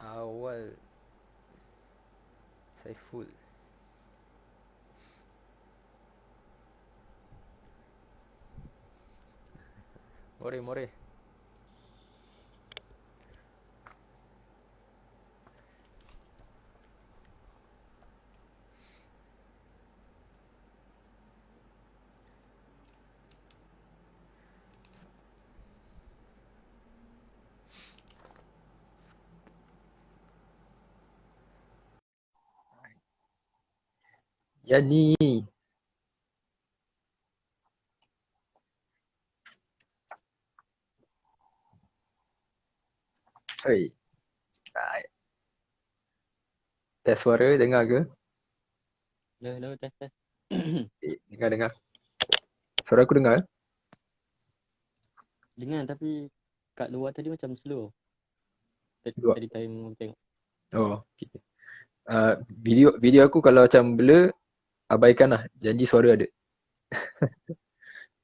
Awal Saiful. More more. Yani. Hei. Baik. Tes suara dengar ke? Hello, test, test. Dengar. Suara aku dengar? Dengar tapi kat luar tadi macam slow. Dua. Tadi time aku tengok. Oh, okay. Video aku kalau macam blur, abaikan lah. Janji suara ada.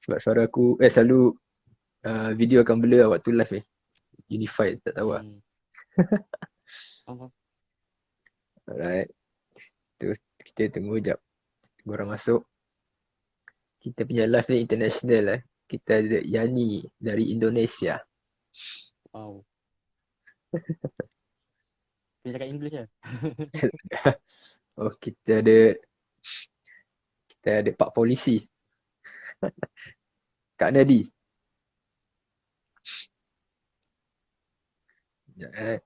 Sebab suara aku, selalu video akan blur waktu live Unified, tak tahu lah. Hmm. Faham. Alright. Terus kita tunggu jap. Tunggu orang masuk. Kita punya live ni international lah. Kita ada Yani dari Indonesia. Wow. Kena cakap English lah. Oh, kita ada Pak Polisi. Kak Nadi. Sekejap,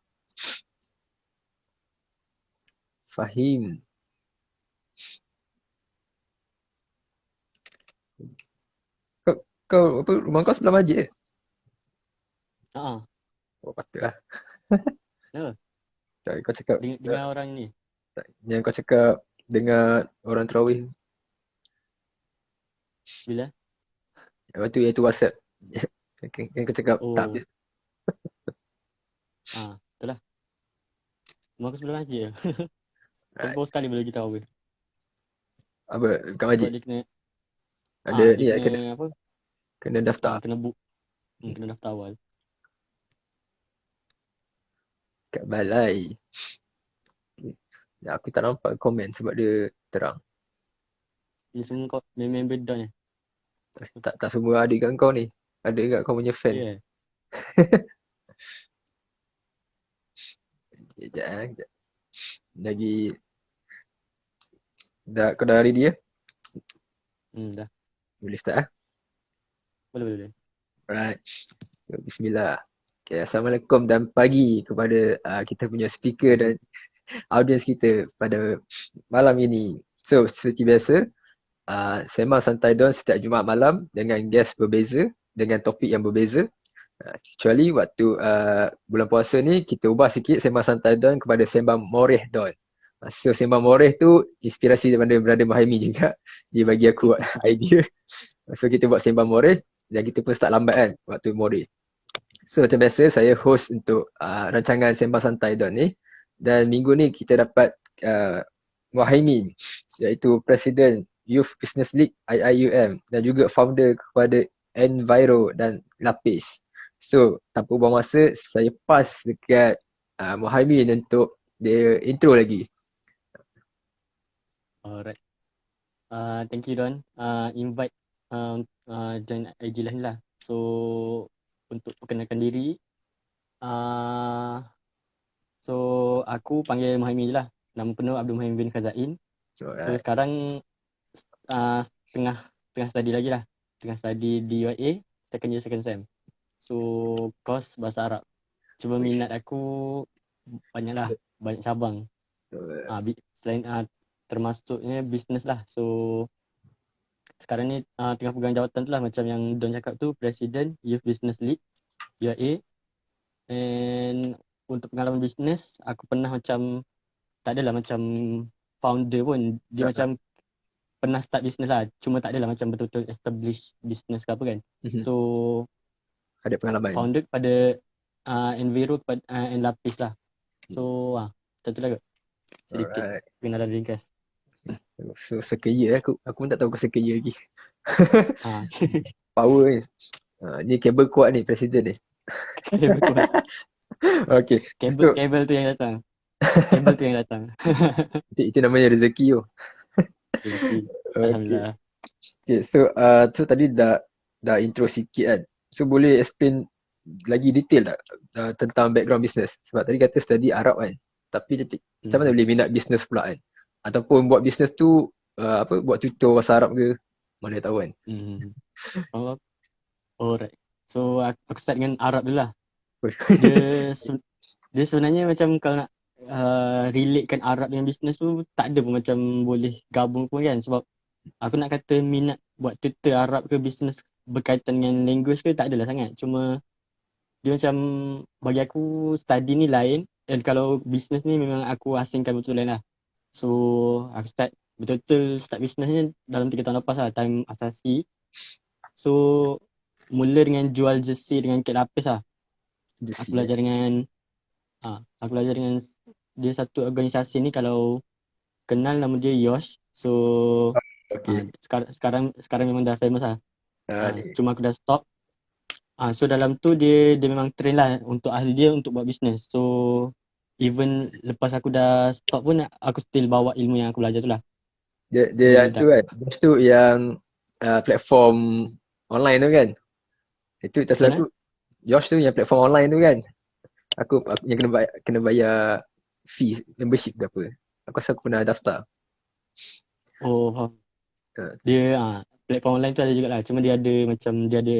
Fahim. Kau apa, rumah kau sebelah masjid ke? Haa. Oh, patutlah. Kenapa? Tak, kau cakap Dengar orang ni. yang kau cakap dengar orang tarawih. Bila? Lepas tu iaitu WhatsApp. Yang kau cakap tak Oh. habis. Betul lah. Rumah aku sebelah masjid je. Tapi Right. baru sekali boleh kita tahu. Apa kat Sebab masjid? dia kena, Ada dia ni lah, kena kena apa? kena daftar Kena book. Kena daftar awal. kat balai. Ya, aku tak nampak komen sebab dia terang. Dia semua kau member down je. Tak semua ada kat kau ni. Ada kat kau punya fan. Yeah. Sekejap sekejap. Lagi kau dah ready ya? Dah. Boleh start Boleh. Alright. So, bismillah. Okay, Assalamualaikum dan pagi kepada kita punya speaker dan audiens kita pada malam ini. So, seperti biasa, sembang santai Don setiap Jumaat malam dengan guest berbeza, dengan topik yang berbeza. Kecuali waktu bulan puasa ni, kita ubah sikit sembang santai Don kepada sembang moreh Don. So, sembang moreh tu inspirasi daripada Brother Mahimi juga. Dia bagi aku idea. So, kita buat sembang moreh dan kita pun start lambat kan waktu moreh. So macam biasa saya host untuk rancangan Sembang Santai Don ni. Dan minggu ni kita dapat Muhaimin iaitu Presiden Youth Business League IIUM dan juga founder kepada Enviro dan Lapis. So tanpa buang masa saya pass dekat Muhaimin untuk dia intro lagi. Alright. Thank you Don. Invite join IG lah ni lah. So untuk perkenalkan diri, so aku panggil Muhammad je lah. Nama penuh Abdul Muhammad bin Khazain. So Alright. sekarang tengah study lagi lah. Tengah study di UiA second year second sem. So course bahasa Arab. Cuma minat aku banyak lah, banyak cabang. Selain termasuknya business lah. So sekarang ni tengah pegang jawatan tu lah, macam yang Don cakap tu, Presiden Youth Business League UiA. And untuk pengalaman bisnes, aku pernah macam, tak adalah macam founder pun. Dia macam pernah start bisnes lah. Cuma tak adalah macam betul-betul establish bisnes ke apa kan. So Ada pengalaman. founder pada Enviro and Lapis lah. So macam tu lah kot. Sedikit Alright. pengenalan ringkas. So sekaya aku pun tak tahu kau sekaya lagi. Ah, Power ni. Ni kabel kuat ni presiden ni. lebih kuat. Okay. Kabel So, kabel tu yang datang. Kabel tu yang datang. itu namanya rezeki tu. Rezeki. Okay. Alhamdulillah. Okay. So, tadi dah intro sikit kan. So, boleh explain lagi detail tak tentang background business? Sebab tadi kata study Arab kan. Tapi macam mana Hmm. boleh minat business pula kan? Ataupun buat business tu buat tutor bahasa Arab ke? Mana tahu kan. Hmm. Oh, alright. So aku start dengan Arab dulu lah. Dia se- dia sebenarnya macam kalau nak relatekan Arab dengan bisnes tu tak ada pun macam boleh gabung pun kan, sebab aku nak kata minat buat tutor Arab ke bisnes berkaitan dengan language ke tak adalah sangat. Cuma dia macam bagi aku study ni lain, dan kalau bisnes ni memang aku asingkan betul lain lah. So aku betul-betul start bisnes ni dalam 3 tahun lepas lah, time asasi. So mula dengan jual jersey dengan kek lapis lah. Just Aku see belajar dengan aku belajar dengan dia satu organisasi ni, kalau kenal nama dia Yosh. So Okay. sekarang memang dah famous lah. Ni. Cuma aku dah stop. So dalam tu dia memang train lah untuk ahli dia untuk buat bisnes. So even lepas aku dah stop pun aku still bawa ilmu yang aku belajar tu lah. Dia Dia yang tu dah kan. Lepas tu yang platform online tu kan. Itu tak macam salah mana? aku. Yosh tu yang platform online tu kan. Aku yang kena bayar fee membership ke apa. Aku rasa aku pernah daftar. Oh, faham. Uh, Dia platform online tu ada jugalah. Cuma dia ada macam dia ada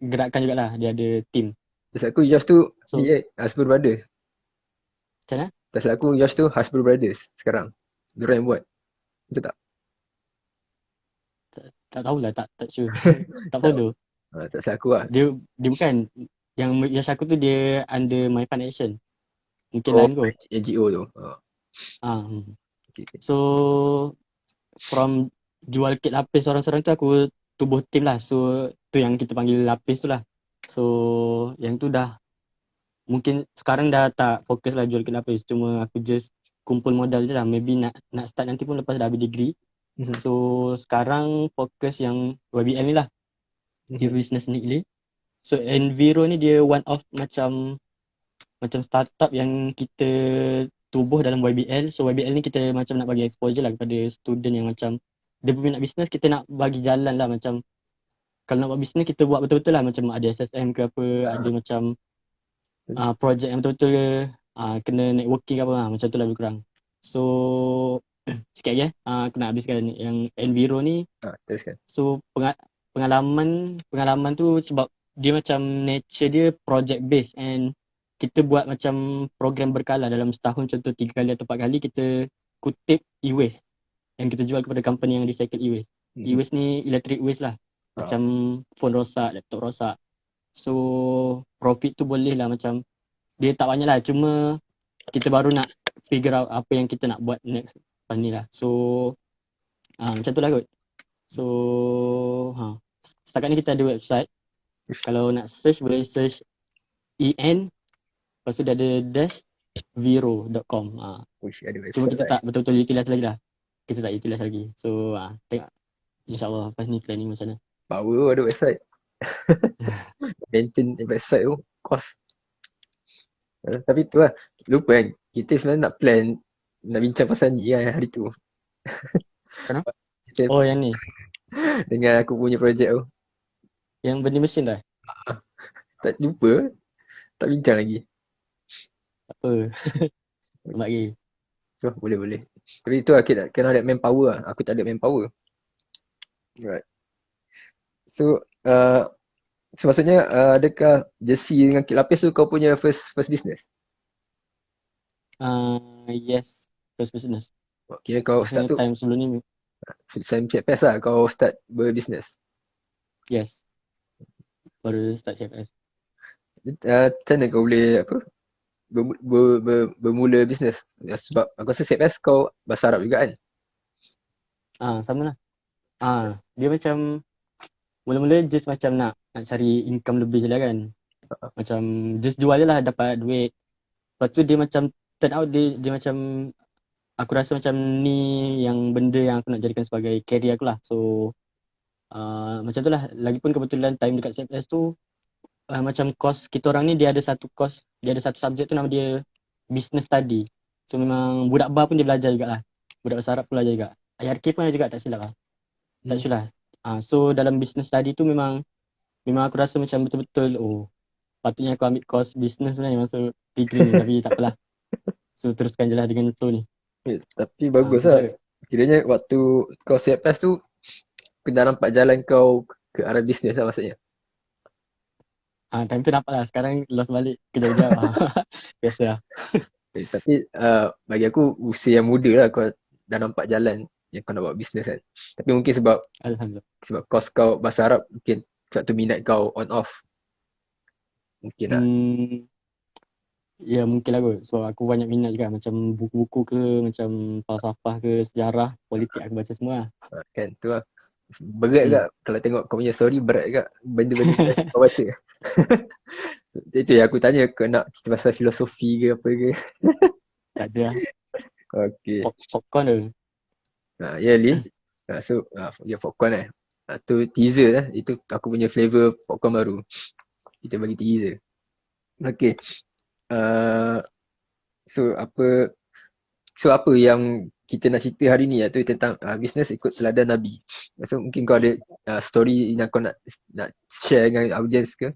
gerakan jugalah. Dia ada team. Terus aku Yosh tu So ni Hasbro Brothers. macam mana? Tak salah aku Yosh tu Hasbro Brothers sekarang. Diorang yang buat. Betul tak? Tak tahulah, tak sure. Tak Tak. follow. Tak salah aku lah. Dia bukan yang aku tu dia under My Fun Action. Mungkin Oh, lain kot. NGO tu. Hmm. Okay, okay. So from jual kit lapis seorang-seorang tu aku tubuh team lah. So tu yang kita panggil lapis tu lah. So yang tu dah mungkin sekarang dah tak fokus lah jual kit lapis. Cuma aku just kumpul modal je lah. Maybe nak start nanti pun lepas dah habis degree. Mhm, So sekarang fokus yang YBL ni lah. Chief mhm. Business League. So Enviro ni dia one of macam startup yang kita tubuh dalam YBL. So YBL ni kita macam nak bagi exposure lah kepada student yang macam dia berminat bisnes, kita nak bagi jalan lah macam kalau nak buat bisnes kita buat betul-betul lah, macam ada SSM ke apa, ada Ah, macam projek yang betul-betul ke, kena networking ke apa, macam tu lah lebih kurang. So sikit lagi aku nak habiskan yang Enviro ni. teruskan. So pengalaman tu sebab dia macam nature dia project based, and kita buat macam program berkala dalam setahun, contoh 3 kali atau 4 kali kita kutip e-waste and kita jual kepada company yang recycle e-waste. Mhm. E-waste ni electric waste lah. Ah, Macam phone rosak, laptop rosak. So profit tu boleh lah, macam dia tak banyak lah, cuma kita baru nak figure out apa yang kita nak buat next lepas ni lah. So macam tu lah kot. So setakat ni kita ada website. Kalau nak search boleh search EN, lepas tu dia ada dash viro.com. Uish, ada Cuma website kita lah. tak betul-betul utilize lagi lah. Kita tak utilize lagi. So tengok InsyaAllah lepas ni planning macam mana. Power ada website. Maintain website tu, cost. Tapi tu lah, lupa kan. Kita sebenarnya nak plan, nak bincang pasal ni kan hari tu. Kenapa? Kita Oh yang ni. dengan aku punya projek tu. Yang benda mesin dah. Tak lupa, tak bincang lagi. Tak apa. Lambat lagi. So, boleh. Tapi tu lah, kita kena ada manpower lah. Aku tak ada manpower. Right. So, maksudnya adakah jersey dengan kit lapis tu kau punya first business? Yes. First business. Kira kau start Maksudnya tu, time sebelum ni. Sam CFS lah kau start berbisnes. Yes. Baru start CFS. Macam mana kau boleh apa bermula bisnes? Sebab aku rasa CFS kau bahasa Arab juga kan? Sama lah. Dia macam mula-mula just macam nak cari income lebih je lah kan. Macam just jual je lah dapat duit. Lepas tu dia macam turn out dia macam aku rasa macam ni yang benda yang aku nak jadikan sebagai career aku lah. So macam tu lah. Lagipun kebetulan time dekat CFS tu macam course kita orang ni dia ada satu course, dia ada satu subjek tu nama dia business study. So memang budak bar pun dia belajar jugalah. Budak bahasa Arab pun belajar juga. IRK pun ada juga tak silap lah. Tak Hmm. silap. So dalam business study tu memang aku rasa macam betul-betul patutnya aku ambil course business sebenarnya masuk degree ni tapi tak apalah. So teruskan je lah dengan flow ni. Tapi bagus Macam lah. tu. Kiranya waktu kau siap PES tu, aku dah nampak jalan kau ke arah bisnes lah maksudnya. Time tu nampak lah. Sekarang lost balik kejap-kejap. Biasa lah. Tapi bagi aku usia yang muda lah kau dah nampak jalan yang kau nak buat bisnes kan. Tapi mungkin Alhamdulillah. sebab kos kau bahasa Arab mungkin sebab tu minat kau on off. Mungkin lah. Hmm, ya mungkin lah kot. So aku banyak minat juga macam buku-buku ke, macam falsafah ke, sejarah, politik aku baca semua lah. Kan tu lah. Berat Hmm. juga kalau tengok kau punya story berat juga benda-benda yang kau baca. Itu yang aku tanya kau nak cerita pasal filosofi ke apa ke. Tak ada lah. Okay. Popcorn tu. Ya Lin. Ya popcorn lah. Tu teaser lah. Itu aku punya flavor popcorn baru. Kita bagi teaser. Okay. Uh, so apa yang kita nak cerita hari ni iaitu tentang bisnes ikut teladan Nabi. So mungkin kau ada story yang kau nak share dengan audience ke?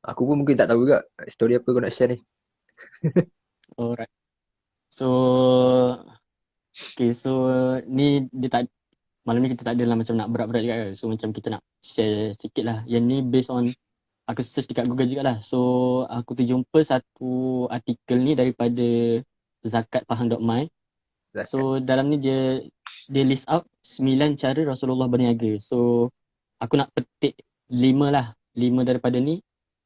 Aku pun mungkin tak tahu juga story apa kau nak share ni. Alright. So, okay. So, ni dia tak, malam ni kita tak adalah macam nak berat-berat juga kan. So, macam kita nak share sikit lah. Yang ni based on, aku search dekat Google juga lah. So, aku terjumpa satu artikel ni daripada zakatpahang.my. Zakat. So, dalam ni dia list out 9 cara Rasulullah berniaga. So, aku nak petik 5 lah. 5 daripada ni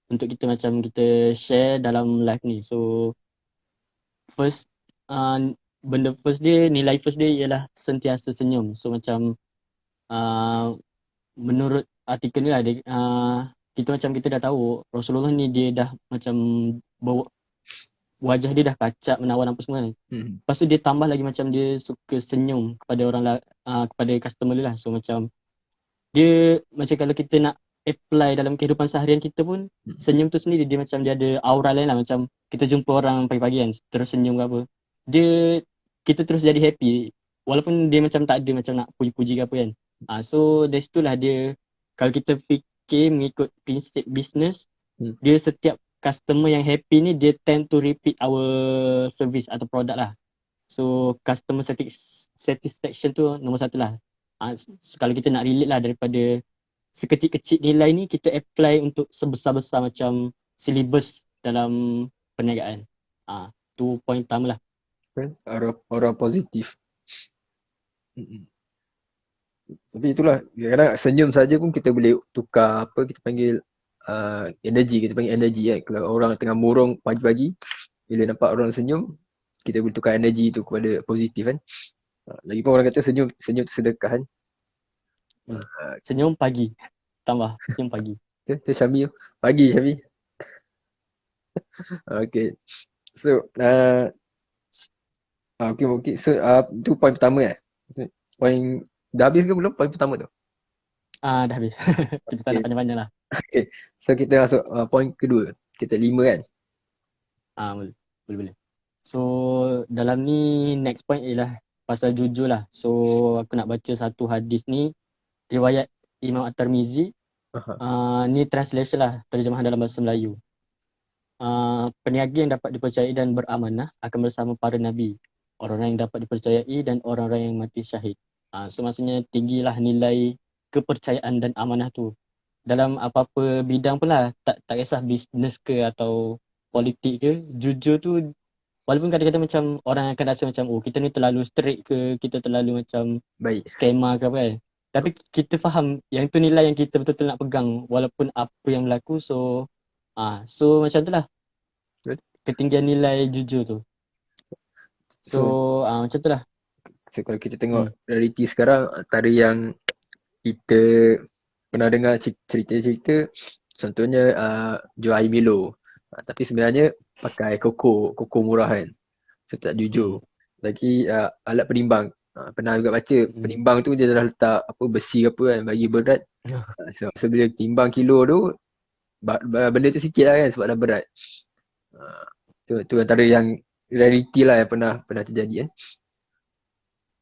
untuk kita macam kita share dalam live ni. So, first, benda first dia, nilai first dia ialah sentiasa senyum. So, macam menurut artikel ni lah, kita dah tahu Rasulullah ni dia dah macam wajah dia dah kacak, menawan apa semua kan. Lepas tu dia tambah lagi macam dia suka senyum kepada kepada customer dia lah. So macam dia macam kalau kita nak apply dalam kehidupan seharian kita pun, senyum tu sendiri dia macam dia ada aura lain lah. Macam kita jumpa orang pagi-pagi kan, terus senyum ke apa, kita terus jadi happy walaupun dia macam tak ada macam nak puji-puji ke apa kan. So dari situlah dia, kalau kita fikir mengikut prinsip business, dia setiap customer yang happy ni dia tend to repeat our service atau produk lah. So customer satisfaction tu nombor satu lah. So, kalau kita nak relate lah daripada sekecil-kecil nilai ni, kita apply untuk sebesar-besar macam syllabus dalam perniagaan. Tu point pertama lah. Aura positif. Tapi itulah, kadang-kadang senyum saja pun kita boleh tukar apa kita panggil energi, kita panggil energi kan. Kalau orang tengah murung pagi-pagi, bila nampak orang senyum, kita boleh tukar energi tu kepada positif kan. Lagipun orang kata senyum tu sedekah kan. Senyum pagi. Tambah, senyum pagi. Tu Syami tu. Pagi Syami. Okay. So, okay. So, tu point pertama Point, dah habis ke belum point pertama tu? Dah habis. Kita tak nak panjang-panjang lah. Okay. So, kita masuk point kedua. Kita 5 kan? Boleh. So, dalam ni next point ialah pasal jujur lah. So, aku nak baca satu hadis ni, riwayat Imam At-Tirmizi. Ni translation lah, terjemahan dalam bahasa Melayu. Peniaga yang dapat dipercayai dan beramanah akan bersama para nabi, orang-orang yang dapat dipercayai dan orang-orang yang mati syahid. So maksudnya tinggilah nilai kepercayaan dan amanah tu dalam apa-apa bidang pun lah. Tak kisah bisnes ke atau politik ke, jujur tu, walaupun kadang-kadang macam orang akan rasa macam kita ni terlalu strict ke, kita terlalu macam baik skema ke apa kan, tapi kita faham yang tu nilai yang kita betul-betul nak pegang walaupun apa yang berlaku. So macam tu lah ketinggian nilai jujur tu. So macam tu lah. So kalau kita tengok realiti sekarang, antara yang kita pernah dengar cerita-cerita, contohnya jual air Milo, tapi sebenarnya pakai koko murah kan. So tak jujur. Lagi alat penimbang, pernah juga baca penimbang tu dia dah letak apa besi apa kan bagi berat. So bila timbang kilo tu benda tu sikit lah kan sebab dah berat. Tu antara yang reality lah yang pernah terjadi kan.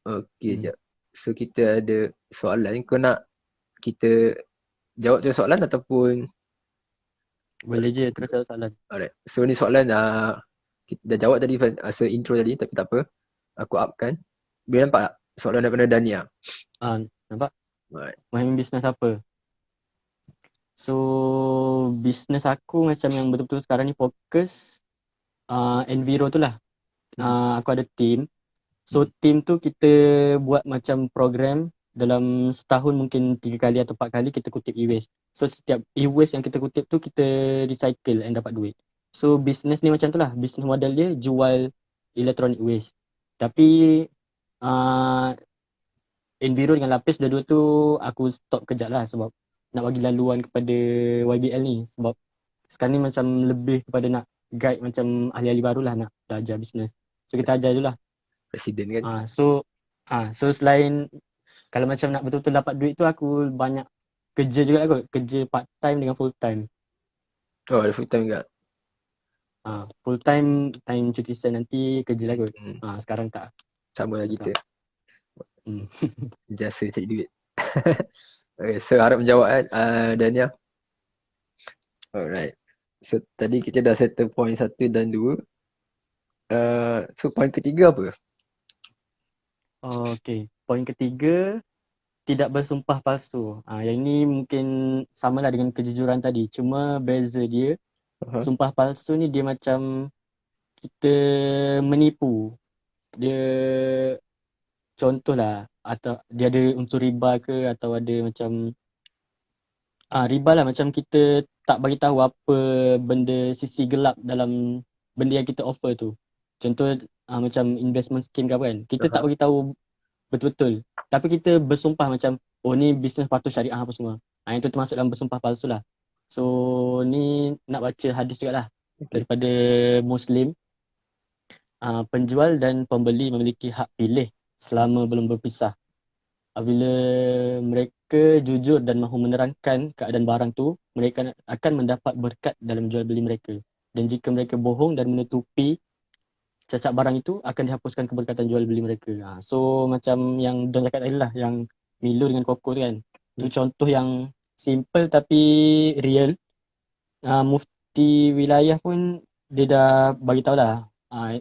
Okay, jap. So kita ada soalan. Kau nak kita jawab tu soalan ataupun Boleh je terus ada soalan. alright. So ni soalan kita dah jawab tadi intro tadi tapi tak apa. Aku upkan. Bila nampak tak? Soalan daripada Dania. Nampak? Alright. Main bisnes apa? So bisnes aku macam yang betul-betul sekarang ni fokus Enviro tu lah. Aku ada team. So team tu kita buat macam program dalam setahun mungkin 3 kali atau 4 kali kita kutip e-waste. So setiap e-waste yang kita kutip tu kita recycle and dapat duit. So bisnes ni macam tu lah. Bisnes model dia jual electronic waste. Tapi Enviro dengan Lapis dua-dua tu aku stop kejap lah sebab nak bagi laluan kepada YBL ni. Sebab sekarang ni macam lebih kepada nak guide macam ahli-ahli baru lah nak belajar bisnes. So kita ajar je lah. Presiden kan. So selain kalau macam nak betul-betul dapat duit tu aku banyak kerja juga lah kot. Kerja part time dengan full time. Oh, ada full time juga. Full time cuti sen nanti kerja lah kot. Sekarang tak. Sama lah kita. Jasa cari duit. Okay, so harap menjawab kan Dania. Alright. So tadi kita dah settle point 1 dan 2. So point ketiga apa? Okay. Point ketiga, tidak bersumpah palsu. Yang ni mungkin samalah dengan kejujuran tadi. Cuma beza dia, sumpah palsu ni dia macam kita menipu. Dia contohlah, atau dia ada unsur riba ke atau ada macam riba lah, macam kita tak bagi tahu apa benda sisi gelap dalam benda yang kita offer tu. Contoh macam investment scheme ke apa kan. Kita tak bagi tahu betul-betul. Tapi kita bersumpah macam ni bisnes patuh syariah apa semua. Yang tu termasuk dalam bersumpah palsu lah. So ni nak baca hadis jugalah daripada Muslim. Penjual dan pembeli memiliki hak pilih selama belum berpisah. Apabila mereka jujur dan mahu menerangkan keadaan barang tu, mereka akan mendapat berkat dalam jual beli mereka. Dan jika mereka bohong dan menutupi cacat barang itu, akan dihapuskan keberkatan jual beli mereka. So macam yang Don cakap tadi lah, yang Milo dengan Koko tu kan. Itu contoh yang simple tapi real. Mufti wilayah pun dia dah bagi tahu lah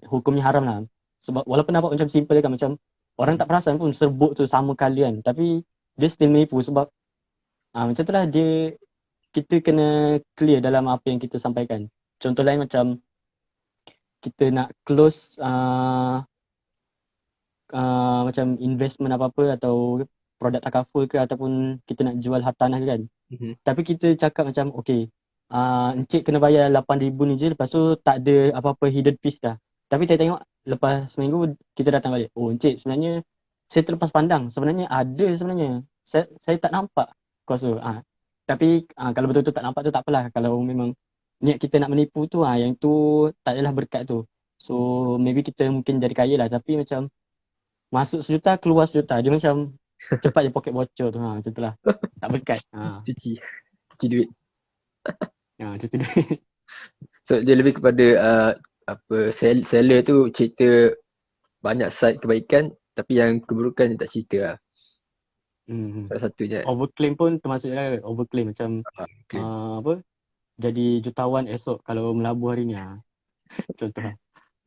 hukumnya haram lah. Sebab walaupun nampak macam simple kan, macam orang tak perasan pun serbuk tu sama kali kan. Tapi dia still menipu sebab macam tu lah dia, kita kena clear dalam apa yang kita sampaikan. Contoh lain macam kita nak close macam investment apa-apa atau produk takaful ke ataupun kita nak jual hartanah ke kan. Tapi kita cakap macam okay, encik kena bayar 8,000 ni je, lepas tu tak ada apa-apa hidden fees dah. Tapi saya tengok lepas seminggu kita datang balik, encik sebenarnya saya terlepas pandang, sebenarnya ada sebenarnya. Saya tak nampak kos tu. Tapi kalau betul-betul tak nampak tu tak apalah. Kalau memang niat kita nak menipu tu, yang tu tak adalah berkat tu. So maybe kita mungkin jadi kaya lah, tapi macam masuk 1 juta keluar 1 juta. Dia macam cepat je poket bocor tu. Macam tu lah. Tak berkat. Cuci duit. Cuci duit. So dia lebih kepada seller tu cerita banyak side kebaikan tapi yang keburukan dia tak cerita lah. Salah satunya. Overclaim pun termasuk lah. Overclaim macam apa, jadi jutawan esok kalau melabur hari ni. Contoh lah.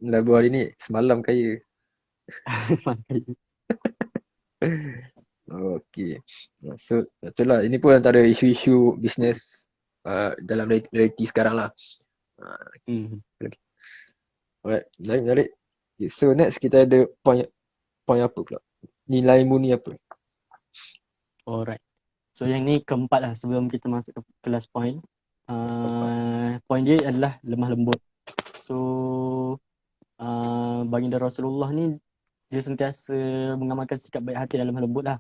Melabur hari ni, semalam kaya. Semalam kaya. Okay. So itulah, ini pun antara isu-isu bisnes dalam realiti sekarang lah. Alright, menarik. Okay, so next kita ada point apa pula? Nilai murni apa? Alright. So yang ni keempat lah sebelum kita masuk ke kelas point. Point dia adalah lemah lembut. So baginda Rasulullah ni dia sentiasa mengamalkan sikap baik hati dan lemah lembut lah.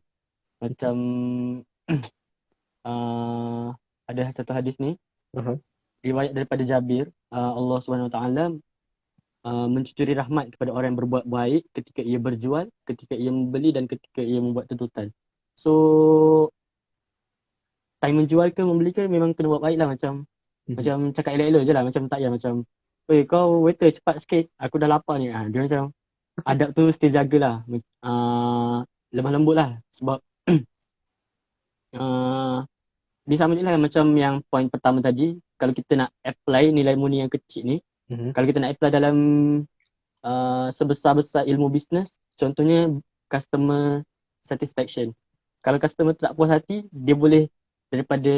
Macam ada satu hadis ni, riwayat daripada Jabir, Allah SWT mencucuri rahmat kepada orang yang berbuat baik ketika ia berjual, ketika ia membeli dan ketika ia membuat tuntutan. So time menjual ke membeli ke memang kena buat baik lah. Macam Mhm. Macam cakap elok-elok je lah. Macam tak payah macam, "Weh, kau waiter cepat sikit. Aku dah lapar ni." Dia macam adab tu still jagalah. Lemah lembut lah. Sebab uh, dia sama je lah macam yang point pertama tadi. Kalau kita nak apply nilai murni yang kecil ni, Mhm. kalau kita nak apply dalam sebesar-besar ilmu bisnes, contohnya customer satisfaction. Kalau customer tu tak puas hati, dia boleh daripada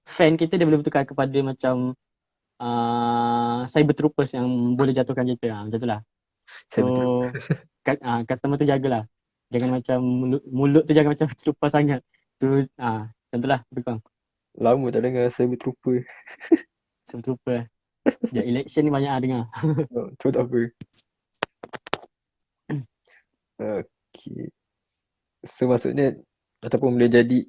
fan kita, dia boleh bertukar kepada macam cyber troopers yang boleh jatuhkan kita. Macam tu lah. So, Saya betul. customer tu jagalah. Jangan macam mulut tu jangan macam terlupa sangat. Tu, macam tu lah. Lebih kurang. Lama tak dengar Cyber Trooper. Cyber trooper. Sejak election ni banyak dengar. Oh, tu tak apa. Okay. So maksudnya ataupun boleh jadi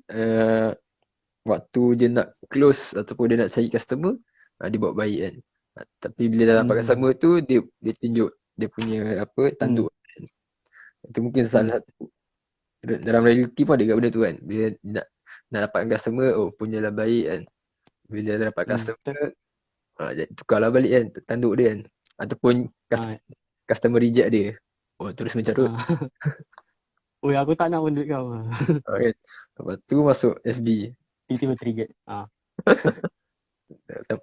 waktu dia nak close ataupun dia nak cari customer, dia buat baik kan. Tapi bila dah dapat Hmm. customer tu dia tunjuk dia punya apa Hmm. tanduk. Itu mungkin Hmm. salah satu dalam reality pun ada kat benda tu kan. Bila nak dapatkan customer, oh punyalah baik kan. Bila dah dapat Hmm. Betul. customer, tukarlah balik kan tanduk dia kan. Ataupun Ah, customer reject dia. Oh terus mencarut. ah. Oi, aku tak nak pun duit kau. Kan. Lepas tu masuk FB. Tiba-tiba trigger.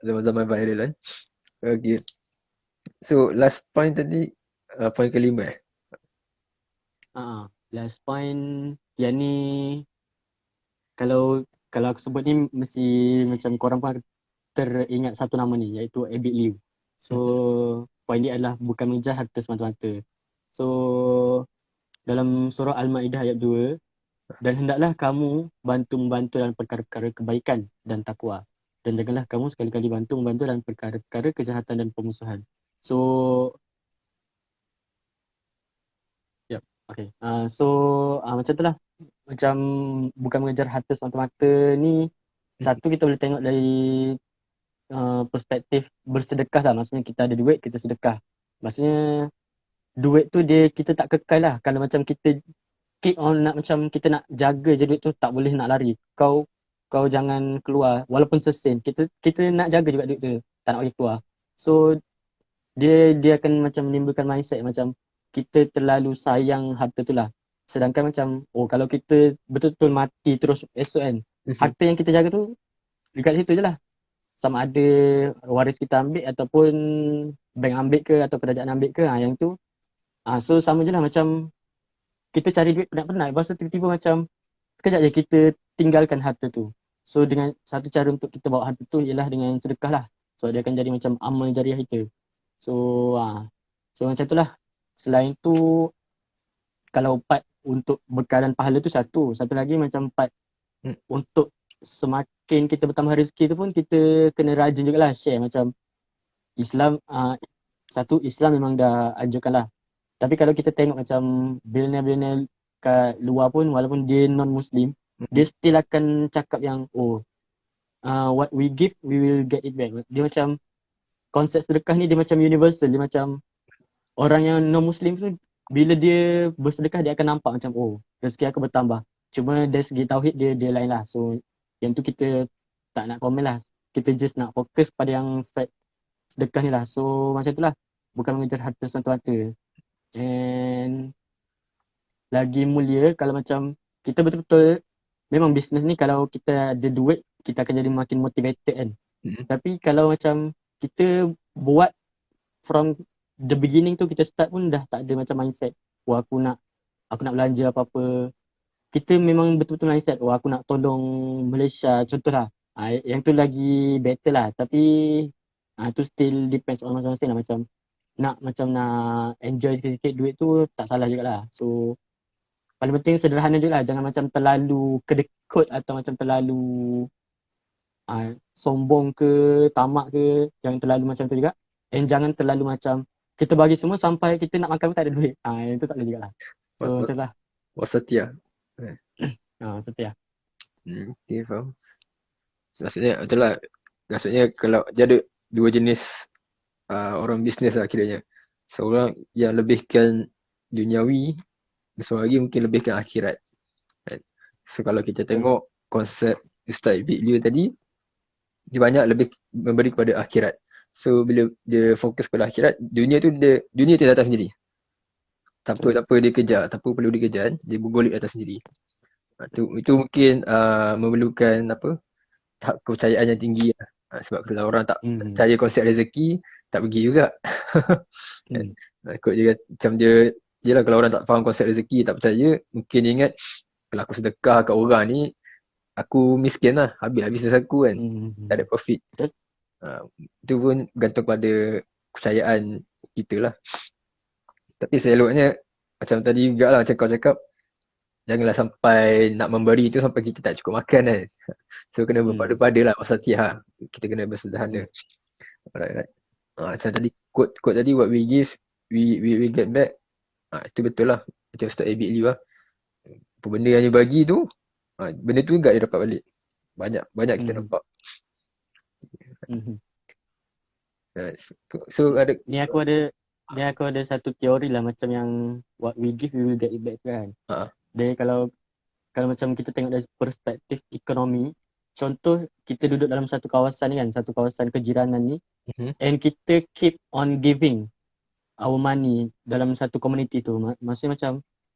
Zaman-zaman viral kan. Okay. So last point tadi, point kelima eh. Last point yang ni, kalau kalau aku sebut ni mesti macam korang pun teringat satu nama ni, iaitu Abid Liu. So point dia adalah bukan mengejar harta semata-mata. So dalam surah Al-Maidah ayat 2, dan hendaklah kamu bantu membantu dalam perkara-perkara kebaikan dan takwa, dan janganlah kamu sekali-kali bantu membantu dalam perkara-perkara kejahatan dan pemusuhan. So yep, okay. Macam tu lah. Macam bukan mengejar harta semata-mata ni, satu kita boleh tengok dari perspektif bersedekah lah. Maksudnya kita ada duit, kita sedekah. Maksudnya duit tu kita tak kekal lah. Kalau macam kita keep on nak macam kita nak jaga je duit tu, tak boleh nak lari. Kau jangan keluar walaupun sesen. Kita nak jaga juga duit tu. Tak nak bagi keluar. So dia akan macam menimbulkan mindset macam kita terlalu sayang harta tu lah. Sedangkan macam kalau kita betul-betul mati terus esok kan, harta yang kita jaga tu dekat situ je lah. Sama ada waris kita ambil ataupun bank ambil ke atau kerajaan ambil ke, yang tu. So sama je lah macam kita cari duit penat-penat, lepas tu tiba-tiba macam sekejap je kita tinggalkan harta tu. So dengan satu cara untuk kita bawa harta tu ialah dengan sedekah lah. So dia akan jadi macam amal jariah kita. So macam tu lah. Selain tu, kalau part untuk bekalan pahala tu satu. Satu lagi macam part untuk semakin kita bertambah rezeki tu pun kita kena rajin jugalah share. Macam Islam, satu Islam memang dah anjurkan lah. Tapi kalau kita tengok macam billionaire-billionaire kat luar pun, walaupun dia non-Muslim, dia still akan cakap yang what we give, we will get it back. Dia macam konsep sedekah ni dia macam universal. Dia macam orang yang non-Muslim tu, bila dia bersedekah dia akan nampak macam rezeki aku bertambah. Cuma dari segi tauhid dia lain lah. So yang tu kita tak nak komen lah. Kita just nak fokus pada yang side sedekah ni lah. So macam tu lah. Bukan mengejar harta semata-mata. And lagi mulia kalau macam kita betul-betul, memang bisnes ni kalau kita ada duit, kita akan jadi makin motivated kan. Tapi kalau macam kita buat from the beginning tu, kita start pun dah tak ada macam mindset aku nak belanja apa-apa. Kita memang betul-betul mindset aku nak tolong Malaysia contohlah. Yang tu lagi better lah. Tapi tu still depends on masing-masing lah. Macam nak enjoy sikit-sikit duit tu tak salah jugalah. So paling penting sederhana je lah. Jangan macam terlalu kedekut atau macam terlalu sombong ke, tamak ke. Jangan terlalu macam tu juga. And jangan terlalu macam kita bagi semua sampai kita nak makan pun tak ada duit. Yang tu tak boleh jugalah. So macam tu lah. Setia. Setia. Okay, faham. Maksudnya macam lah. Maksudnya kalau dia ada dua jenis orang bisnes lah kiranya. Seorang yang lebihkan duniawi, seorang lagi mungkin lebihkan akhirat. So kalau kita tengok konsep Ustaz Abid Liu tadi, dia banyak memberi kepada akhirat. So bila dia fokus pada akhirat, dunia tu datang sendiri. Tanpa dia kejar, tanpa perlu dikejar, dia bergolek datang sendiri. Itu mungkin memerlukan tahap kepercayaan yang tinggi lah. Sebab kalau orang tak percaya konsep rezeki, tak pergi juga. Kot dia macam dia yelah, kalau orang tak faham konsep rezeki, tak percaya, mungkin dia ingat kalau aku sedekah kat orang ni, aku miskin lah, habis bisnes aku kan, tak ada profit. Itu pun bergantung pada kepercayaan kita lah. Tapi seloknya macam tadi juga lah, macam kau cakap, janganlah sampai nak memberi tu sampai kita tak cukup makan kan. So kena berpada-pada lah wasatiyah lah. Kita kena bersederhana. Right. Macam tadi quote tadi, what we give we get back. Itu betul lah. Macam Ustaz Abid Liu lah. Apa benda yang dia bagi tu, benda tu juga dia dapat balik. Banyak kita nampak. So ada Ni aku ada satu teori lah, macam yang what we give we will get it back kan. Dia kalau macam kita tengok dari perspektif ekonomi, contoh kita duduk dalam satu kawasan ni kan, satu kawasan kejiranan ni, and kita keep on giving our money dalam satu community tu. Maksudnya macam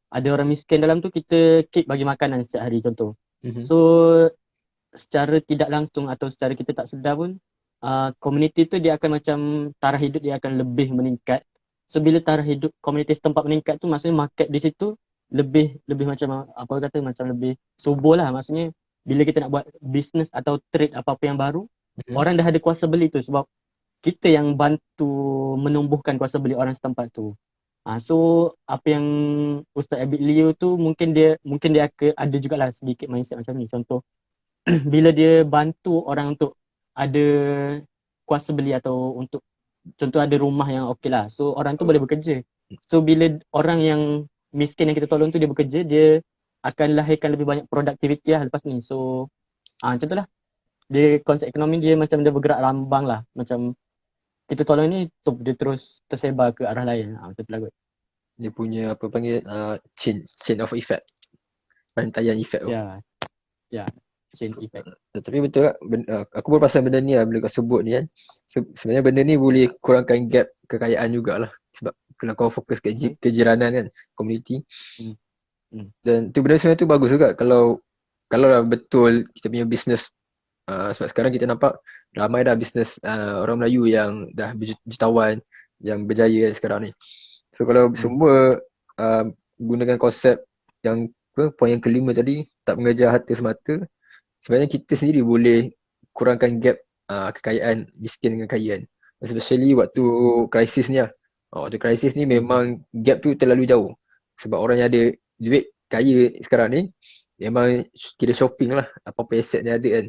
ada orang miskin dalam tu, kita keep bagi makanan setiap hari contoh. So secara tidak langsung atau secara kita tak sedar pun, community tu dia akan macam taraf hidup dia akan lebih meningkat. So bila taraf hidup community setempat meningkat tu, maksudnya market di situ lebih macam apa kata, macam lebih subur lah. Maksudnya bila kita nak buat bisnes atau trade apa-apa yang baru, orang dah ada kuasa beli tu, sebab kita yang bantu menumbuhkan kuasa beli orang setempat tu. So apa yang Ustaz Abid Liu tu mungkin dia ada jugalah sedikit mindset macam ni. Contoh bila dia bantu orang untuk ada kuasa beli, atau untuk contoh ada rumah yang okey lah, so orang tu boleh bekerja. So bila orang yang miskin yang kita tolong tu dia bekerja, dia akan lahirkan lebih banyak produktiviti lah lepas ni. So macam tu lah. Dia konsep ekonomi dia macam dia bergerak rambang lah. Macam kita tolong ni, dia terus tersebar ke arah lain. Macam tu lah kot. Dia punya apa panggil chain of effect. Rantaian effect tu. Ya. Chain effect. Tapi betul lah, aku baru pasal benda ni lah bila kau sebut ni kan. Sebenarnya benda ni boleh kurangkan gap kekayaan jugalah. Sebab kalau kau fokus ke kejiranan kan, community. Dan tu benda sebenarnya tu bagus juga kalau lah betul kita punya business. Sebab sekarang kita nampak ramai dah business orang Melayu yang dah berjutawan, yang berjaya sekarang ni. So kalau semua gunakan konsep yang poin yang kelima tadi, tak mengejar harta semata, sebenarnya kita sendiri boleh kurangkan gap kekayaan miskin dengan kaya kan. Especially waktu krisis ni lah. Waktu krisis ni memang gap tu terlalu jauh. Sebab orang yang ada duit kaya sekarang ni memang kira shopping lah apa-apa aset yang ada kan.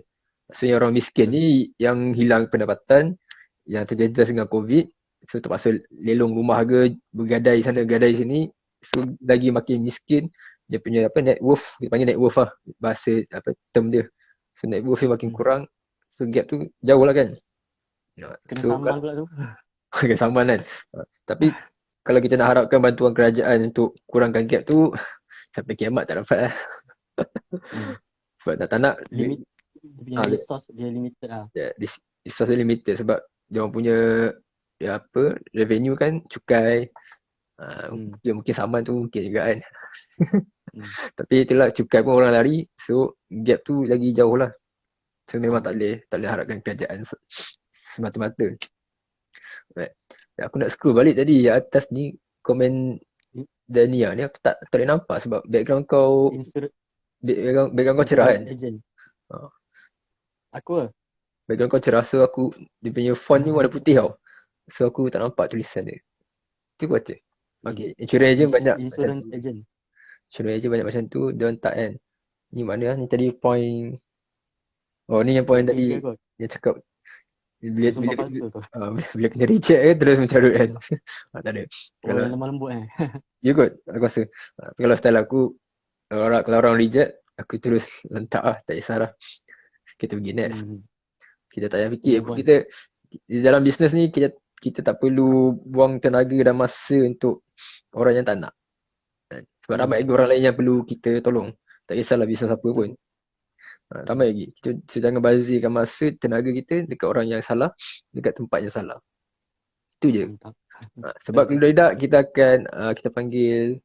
Maksudnya orang miskin ni yang hilang pendapatan, yang terjejas dengan COVID, so terpaksa lelong rumah ke, bergadai sana gadai sini, so lagi makin miskin. Dia punya net worth, kita panggil net worth lah bahasa term dia. So net worth dia makin kurang, so gap tu jauh lah kan. Kena saman pula tu. Kena saman kan. Tapi kalau kita nak harapkan bantuan kerajaan untuk kurangkan gap tu, sampai kiamat tak dapat lah. Sebab tak nak dia resource dia limited lah. Resource dia limited sebab dia orang punya revenue kan cukai. Mungkin saman tu mungkin juga kan. Tapi itulah, cukai pun orang lari, so gap tu lagi jauh lah. So memang tak boleh harapkan kerajaan semata-mata. Right. Aku nak scroll balik tadi atas ni komen Dania ni, aku tak boleh nampak sebab background kau background kau cerah kan. Aku lah. Background kau cerah, so dia punya font ni warna putih tau. So aku tak nampak tulisan dia. Tu aku baca. Okay, insurance agent banyak insurance agent. Insurance agent banyak macam tu, dia tak kan. Ni mana lah, ni tadi point. Oh ni yang point tadi dia cakap bila kena reject ke terus mencarut kan. Tak ada. Kalau lemah lembut ya kot, aku rasa. Tapi kalau style aku, kalau orang reject, aku terus lentak lah, tak kisah lah. Kita pergi next. Kita tak payah fikir. Kita di dalam bisnes ni, kita tak perlu buang tenaga dan masa untuk orang yang tak nak. Sebab ramai lagi orang lain yang perlu kita tolong. Tak kisahlah bisnes apa pun. Ramai lagi. Kita jangan bazirkan masa, tenaga kita dekat orang yang salah, dekat tempat yang salah. Itu je. Mantap. Sebab kalau tidak, kita akan kita panggil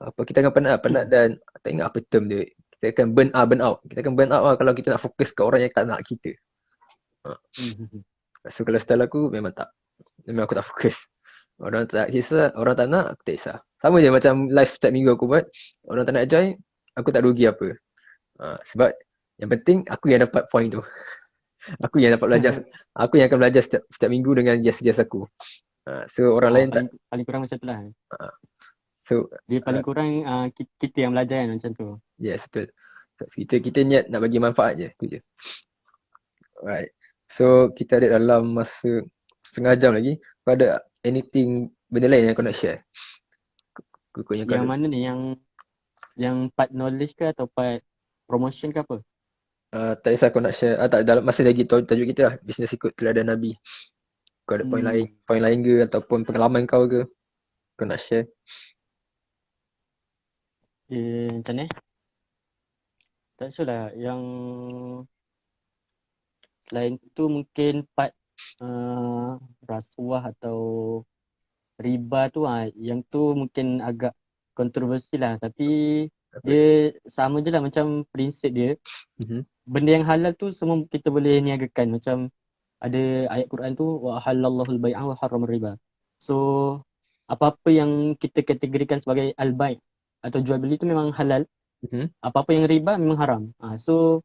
apa, kita akan penat dan tak ingat apa term dia. Kita akan burn out. Kita akan burn out lah kalau kita nak fokus ke orang yang tak nak kita. So kalau style aku memang tak. Memang aku tak fokus. Orang tak kisah, orang tak nak, aku tak kisah. Sama je macam live setiap minggu aku buat. Orang tak nak join, aku tak rugi apa. Sebab yang penting aku yang dapat point tu. Aku yang dapat belajar. Aku yang akan belajar setiap minggu dengan guest-guest aku. So orang lain tak. Paling kurang macam tu lah. So Dia paling kurang kita yang belajar kan macam tu. yes, betul. Kita niat nak bagi manfaat je. Tu je. Alright. So kita ada dalam masa setengah jam lagi. Kau ada anything, benda lain yang kau nak share? Yang mana ni? Yang part knowledge ke atau part promotion ke apa? Tak kisah kau nak share. Tak, dalam masa lagi tajuk kita lah. Bisnes ikut teladan Nabi. Kau ada point lain ke ataupun pengalaman kau ke? Kau nak share? Macam ni? Tak sure lah. Yang selain tu mungkin part rasuah atau riba tu yang tu mungkin agak kontroversi lah. Tapi dia sama je lah macam prinsip dia. Benda yang halal tu semua kita boleh niagakan. Macam ada ayat Quran tu wa halallahu al-bai'a wa harrama riba. So apa-apa yang kita kategorikan sebagai al-bai' atau jual beli tu memang halal. Apa-apa yang riba memang haram. So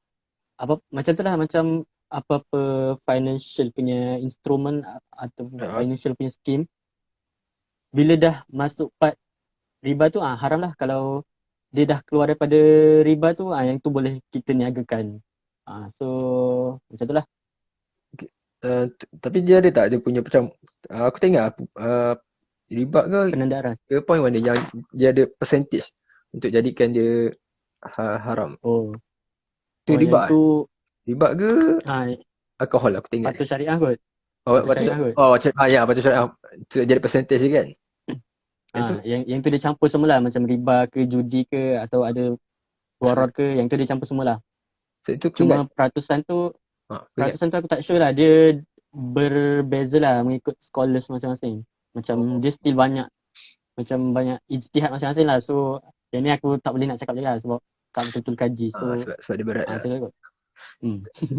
macam tu lah, macam apa-apa financial punya instrument atau financial punya scheme, bila dah masuk part riba tu haram lah. Kalau dia dah keluar daripada riba tu yang tu boleh kita niagakan. So macam tu lah. Tapi dia ada tak dia punya macam aku tak ingat riba ke penanda ras ke point mana yang dia ada percentage untuk jadikan dia haram. Tu riba tu riba ke alkohol aku tak ingat. Patuh syariah kot. Patuh syariah jadi percentage je kan. Yang tu dia campur semula macam riba ke judi ke atau ada warat ke, yang tu dia campur semula. So, itu cuma peratusan tu aku tak sure lah. Dia berbeza lah mengikut scholars masing-masing. Macam dia still banyak ijtihad masing-masing lah. So yang ni aku tak boleh nak cakap je lah sebab tak betul-betul kaji. So sebab dia berat lah.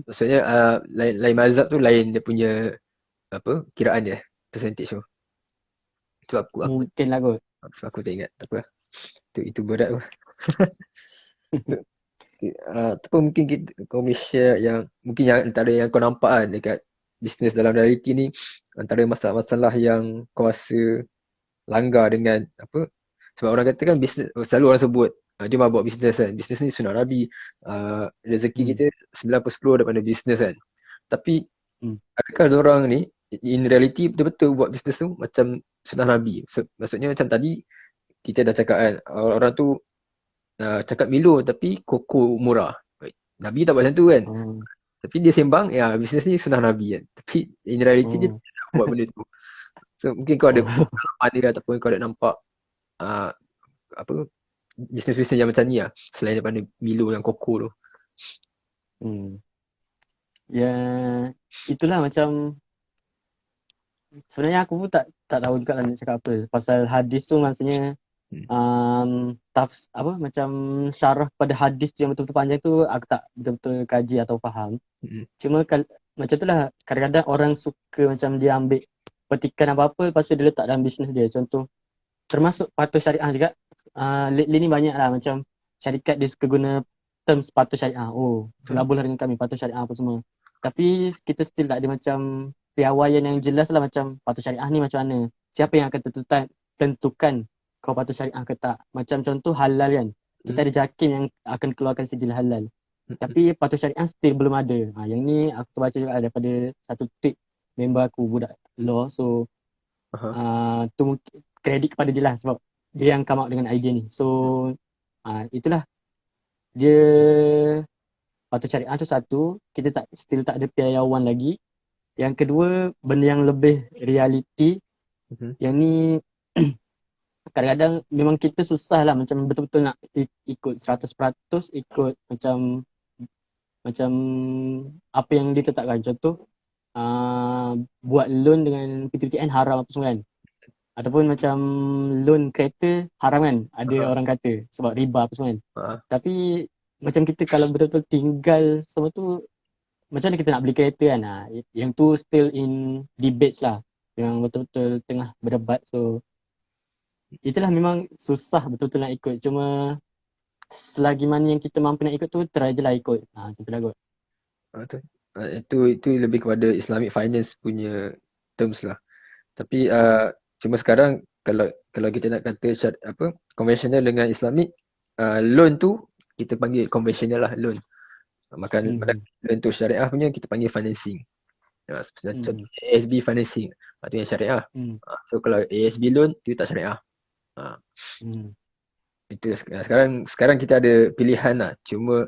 Maksudnya lain mazhab tu lain dia punya apa kiraan dia, percentage tu. Sebab aku mungkin lah kot. Sebab aku tak ingat. Tak apa. Itu berat tu. Ataupun mungkin kau boleh share yang mungkin yang antara yang kau nampak kan dekat bisnes dalam realiti ni, antara masalah-masalah yang kau rasa langgar dengan apa, sebab orang kata kan bisnes, selalu orang sebut jom buat bisnes kan, bisnes ni sunnah Nabi, rezeki kita 9/10 daripada bisnes kan. Tapi adakah orang ni in reality betul-betul buat bisnes tu macam sunnah Nabi? Maksudnya macam tadi kita dah cakap kan, orang tu cakap Milo tapi koko murah. Nabi tak buat macam tu kan. Tapi dia sembang, bisnes ni sunnah Nabi kan. Tapi in reality dia tak buat benda tu. So mungkin kau ada pengalaman dia ataupun kau ada nampak apa bisnes-bisnes yang macam ni lah, selain daripada Milo dan koko tu. Ya, itulah macam sebenarnya aku pun tak tahu juga nak cakap apa pasal hadis tu. Maksudnya macam syarah pada hadis yang betul-betul panjang tu aku tak betul-betul kaji atau faham. Cuma macam tu lah, kadang-kadang orang suka macam dia ambil petikan apa-apa lepas tu dia letak dalam bisnes dia. Contoh termasuk patuh syariah juga. Lately ni banyak lah macam syarikat dia suka guna term patuh syariah. Labur lah dengan kami patuh syariah apa semua. Tapi kita still tak ada macam piawaian yang jelas lah macam patuh syariah ni macam mana. Siapa yang akan tentukan kau patuh syariah ke tak. Macam contoh halal kan, kita ada JAKIM yang akan keluarkan sijil halal. Tapi patuh syariah still belum ada. Yang ni aku baca juga daripada satu tweet member aku, budak law. So tu kredit kepada dia lah sebab dia yang come out dengan idea ni. So itulah dia, patuh syariah tu satu, kita still tak ada piawaian lagi. Yang kedua, benda yang lebih reality. Yang ni kadang-kadang memang kita susah lah macam betul-betul nak ikut 100% ikut macam macam apa yang ditetapkan. Contoh buat loan dengan PTPTN haram apa semua kan. Ataupun macam loan kereta haram kan. Ada Ha, orang kata sebab riba apa semua kan. ha, Tapi macam kita kalau betul-betul tinggal semua tu, macam mana kita nak beli kereta kan. Yang tu still in debates lah. Yang betul-betul tengah berdebat. So itulah memang susah betul-betul nak ikut. Cuma selagi mana yang kita mampu nak ikut tu, try je lah ikut. Kita lah kot. tu. Itu lebih kepada Islamic finance punya terms lah. Tapi cuma sekarang kalau kita nak kata apa konvensional dengan Islamic, loan tu kita panggil konvensional lah, loan. Makan Hmm. loan tu syariah punya kita panggil financing. Contoh Hmm. ASB financing, itu yang syariah. Hmm. So kalau ASB loan itu tak syariah. Ah, Hmm. Itu sekarang kita ada pilihan lah. Cuma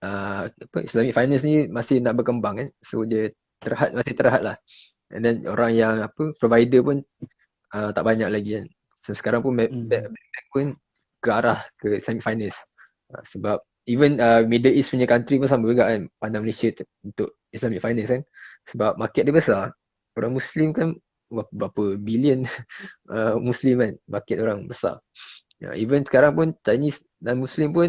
apa Islamic finance ni masih nak berkembang kan. So dia masih terhad lah. And then orang yang apa provider pun tak banyak lagi kan. So sekarang pun Hmm. bank pun ke arah ke Islamic finance. Sebab even Middle East punya country pun sama juga kan pandang Malaysia untuk Islamic finance kan. Sebab market dia besar. Orang Muslim kan berapa bilion Muslim kan. Market orang besar. Even sekarang pun Chinese dan Muslim pun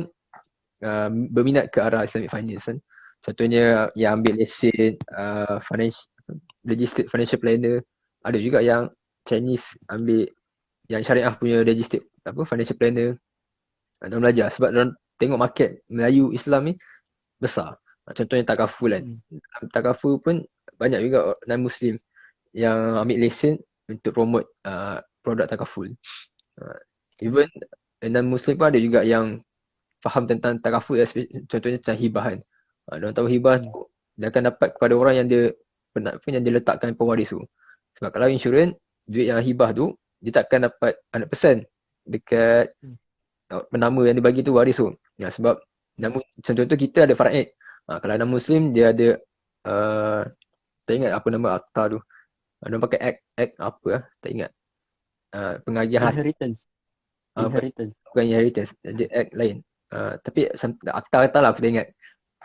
berminat ke arah Islamic finance kan. Contohnya yang ambil lesen registered financial planner. Ada juga yang Chinese ambil yang syariah punya registered apa financial planner. Dalam belajar sebab dalam tengok market Melayu Islam ni besar. Contohnya takaful kan. Hmm. Takaful pun banyak juga non Muslim yang ambil lesen untuk promote produk takaful. Even non Muslim pun ada juga yang faham tentang takaful, contohnya tentang hibah kan. Diorang tahu hibah Hmm. tu dia akan dapat kepada orang yang dia yang dia letakkan pewaris tu. Sebab kalau insurans, duit yang hibah tu dia takkan dapat 100% dekat Hmm. penama yang dia bagi tu waris tu. Sebab contoh tu kita ada faraid. Kalau non Muslim dia ada uh, tak ingat apa nama akta tu. Dia pakai act apa tak ingat. Pengagihan Inheritance. uh, Inheritance. bukan inheritance, dia act lain. Tapi akta lah aku tak ingat.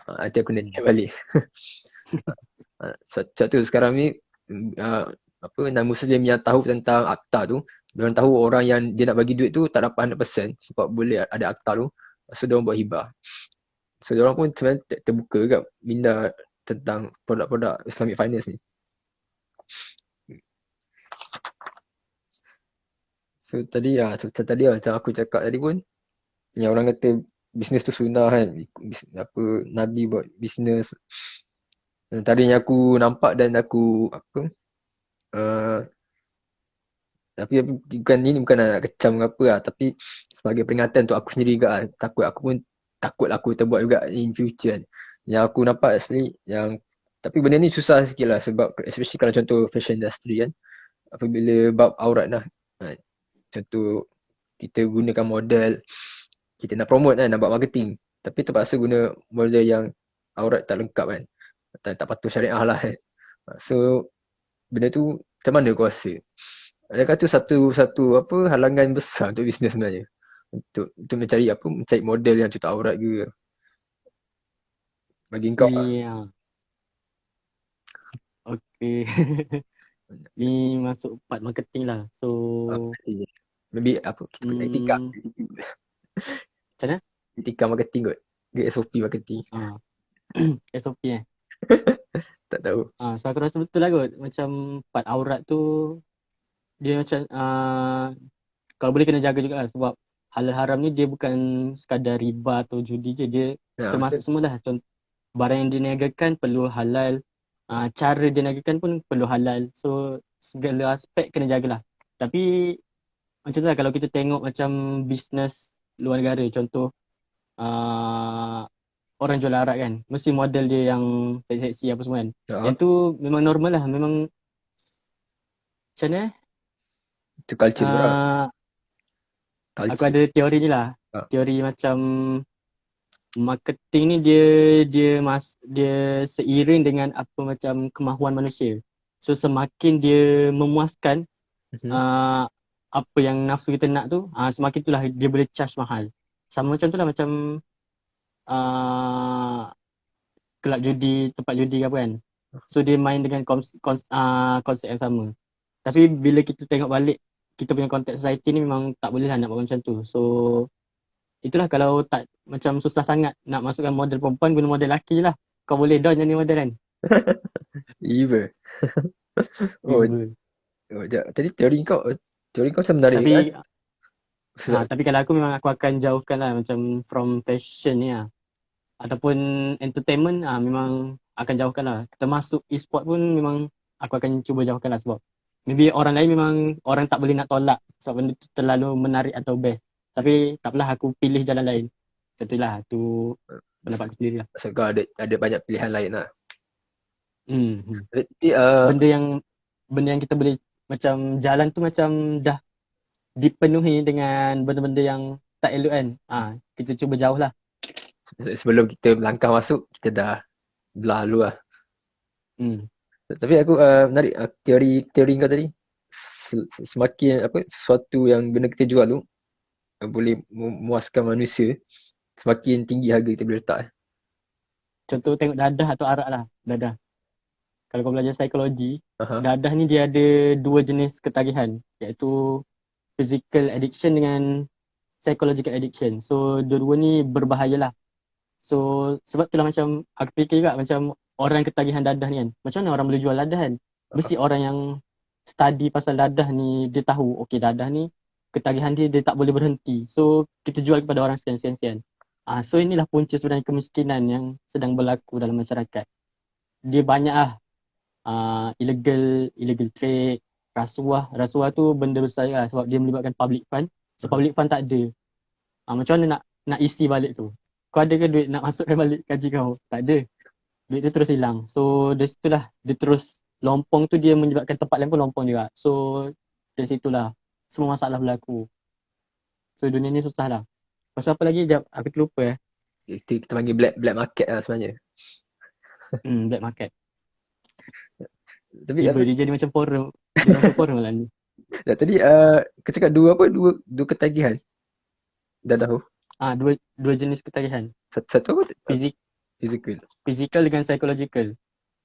Nanti aku nak Hmm. check balik. Sebab tu sekarang ni uh, apa non-Muslim yang tahu tentang akta tu, diorang tahu orang yang dia nak bagi duit tu tak dapat 100% sebab boleh ada akta tu. So diorang buat hibah. So diorang pun sebenarnya terbuka juga minda tentang produk-produk Islamic finance ni. So tadi macam aku cakap tadi pun yang orang kata bisnes tu sunnah kan, apa Nabi buat bisnes. Tadinya aku nampak dan aku apa uh, tapi bukan nak kecam ke apa lah, tapi sebagai peringatan untuk aku sendiri juga lah. Aku pun takut aku terbuat juga in future kan. Yang aku nampak sebenarnya yang tapi benda ni susah sikit lah sebab especially kalau contoh fashion industry kan, apabila bab aurat lah, contoh kita gunakan model, kita nak promote kan, nak buat marketing, tapi terpaksa guna model yang aurat tak lengkap kan, tak patuh syariah lah kan. So benda tu macam mana kau rasa? Adakah tu satu apa halangan besar untuk bisnes sebenarnya? Untuk mencari model yang tutup aurat ke bagi kau lah. Iya. Okay. Ni masuk part marketing lah. So, Maybe apa kita guna etika. hmm, macam mana? Etika marketing kot. Ke SOP marketing. Ah, SOP eh. Tak tahu. So aku rasa betul lah kot. Macam part aurat tu, dia macam, kalau boleh kena jaga juga lah. Sebab halal haram ni dia bukan sekadar riba atau judi je. Dia Ya, termasuk betul. semua lah. Contoh, barang yang diniagakan perlu halal. Cara diniagakan pun perlu halal. So, segala aspek kena jagalah. Tapi, macam tu lah kalau kita tengok macam bisnes luar negara. Contoh, uh, orang jual arak kan. Mesti model dia yang seksi-seksi apa semua kan. Yang Ya, tu memang normal lah. Memang macam mana eh? itu culture dia orang. Uh, aku Culture. ada teori ni lah. Ya. Teori macam marketing ni dia seiring dengan apa macam kemahuan manusia. So semakin dia memuaskan Mhm. uh, apa yang nafsu kita nak tu, semakin itulah dia boleh charge mahal. Sama macam tu lah macam uh, kelab judi, tempat judi ke apa kan. So dia main dengan konsep yang sama. Tapi bila kita tengok balik kita punya konteks society ni memang tak boleh lah nak buat macam tu. So itulah kalau tak macam susah sangat nak masukkan model perempuan guna model lelaki je lah. Kau boleh don jadi model kan. Evil. Oh, Tiba. sekejap. Tadi teori kau macam menarik Tapi kan? tapi kalau aku memang aku akan jauhkan lah macam from fashion ni lah. Ataupun entertainment memang akan jauhkan lah. Termasuk e-sport pun memang aku akan cuba jauhkan lah sebab maybe orang lain memang orang tak boleh nak tolak sebab benda tu terlalu menarik atau best. Tapi tak apalah aku pilih jalan lain. Tentulah tu pendapat aku sendiri lah. So kau ada banyak pilihan lain lah. Hmm. Jadi Benda yang kita boleh macam jalan tu macam dah dipenuhi dengan benda-benda yang tak elok kan. Kita cuba jauh lah. sebelum kita melangkah masuk, kita dah belah dulu lah. Hmm. Tapi aku menarik teori kau tadi. Semakin sesuatu yang benda kita jual tu boleh memuaskan manusia, semakin tinggi harga kita boleh letak. Contoh tengok dadah atau arak lah. Dadah. Kalau kau belajar psikologi, Aha. dadah ni dia ada dua jenis ketagihan, iaitu physical addiction dengan psychological addiction. So dua-dua ni berbahaya lah. So sebab itulah macam aku fikir juga macam orang ketagihan dadah ni kan. Macam mana orang boleh jual dadah kan? Mesti orang yang study pasal dadah ni dia tahu okey dadah ni ketagihan dia tak boleh berhenti. So kita jual kepada orang sekian-sekian. So inilah punca sebenarnya kemiskinan yang sedang berlaku dalam masyarakat. Dia banyak lah illegal trade, rasuah tu benda besar lah sebab dia melibatkan public fund. So public fund tak ada. Macam mana nak isi balik tu? Kau ada ke duit nak masukkan balik gaji kau? Tak ada. Duit tu terus hilang. So dari situlah dia terus lompong tu dia menyebabkan tempat lain pun lompong juga. So dari situlah semua masalah berlaku. So dunia ni susah lah. Pasal apa lagi? Sekejap, aku terlupa Kita panggil black market lah sebenarnya. Black market. Tapi Tiba dia jadi macam forum. Dia macam forum lah ni. tadi kau cakap dua ketagihan. Dah tahu. Dua jenis ketagihan. Satu apa? Physical Physical. dengan psychological.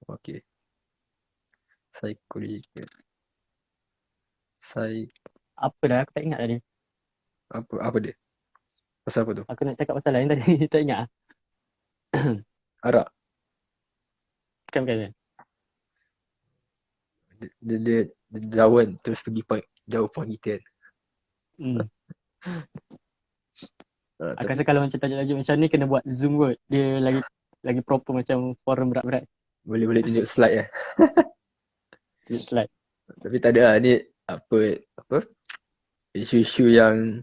Okay. Psychological. Apa dah? Aku tak ingat tadi. Apa dia? Pasal apa tu? Aku nak cakap pasal lain tadi. Tak ingat lah. Arak. Bukan. Dia jauh kan. Terus pergi jauh point kita kan. Aku rasa kalau macam tajuk-tajuk macam ni kena buat Zoom kot. Dia lagi proper macam forum berat-berat. Boleh tunjuk slide ya. Tunjuk slide. Tapi tak ada lah. Ni apa isu-isu yang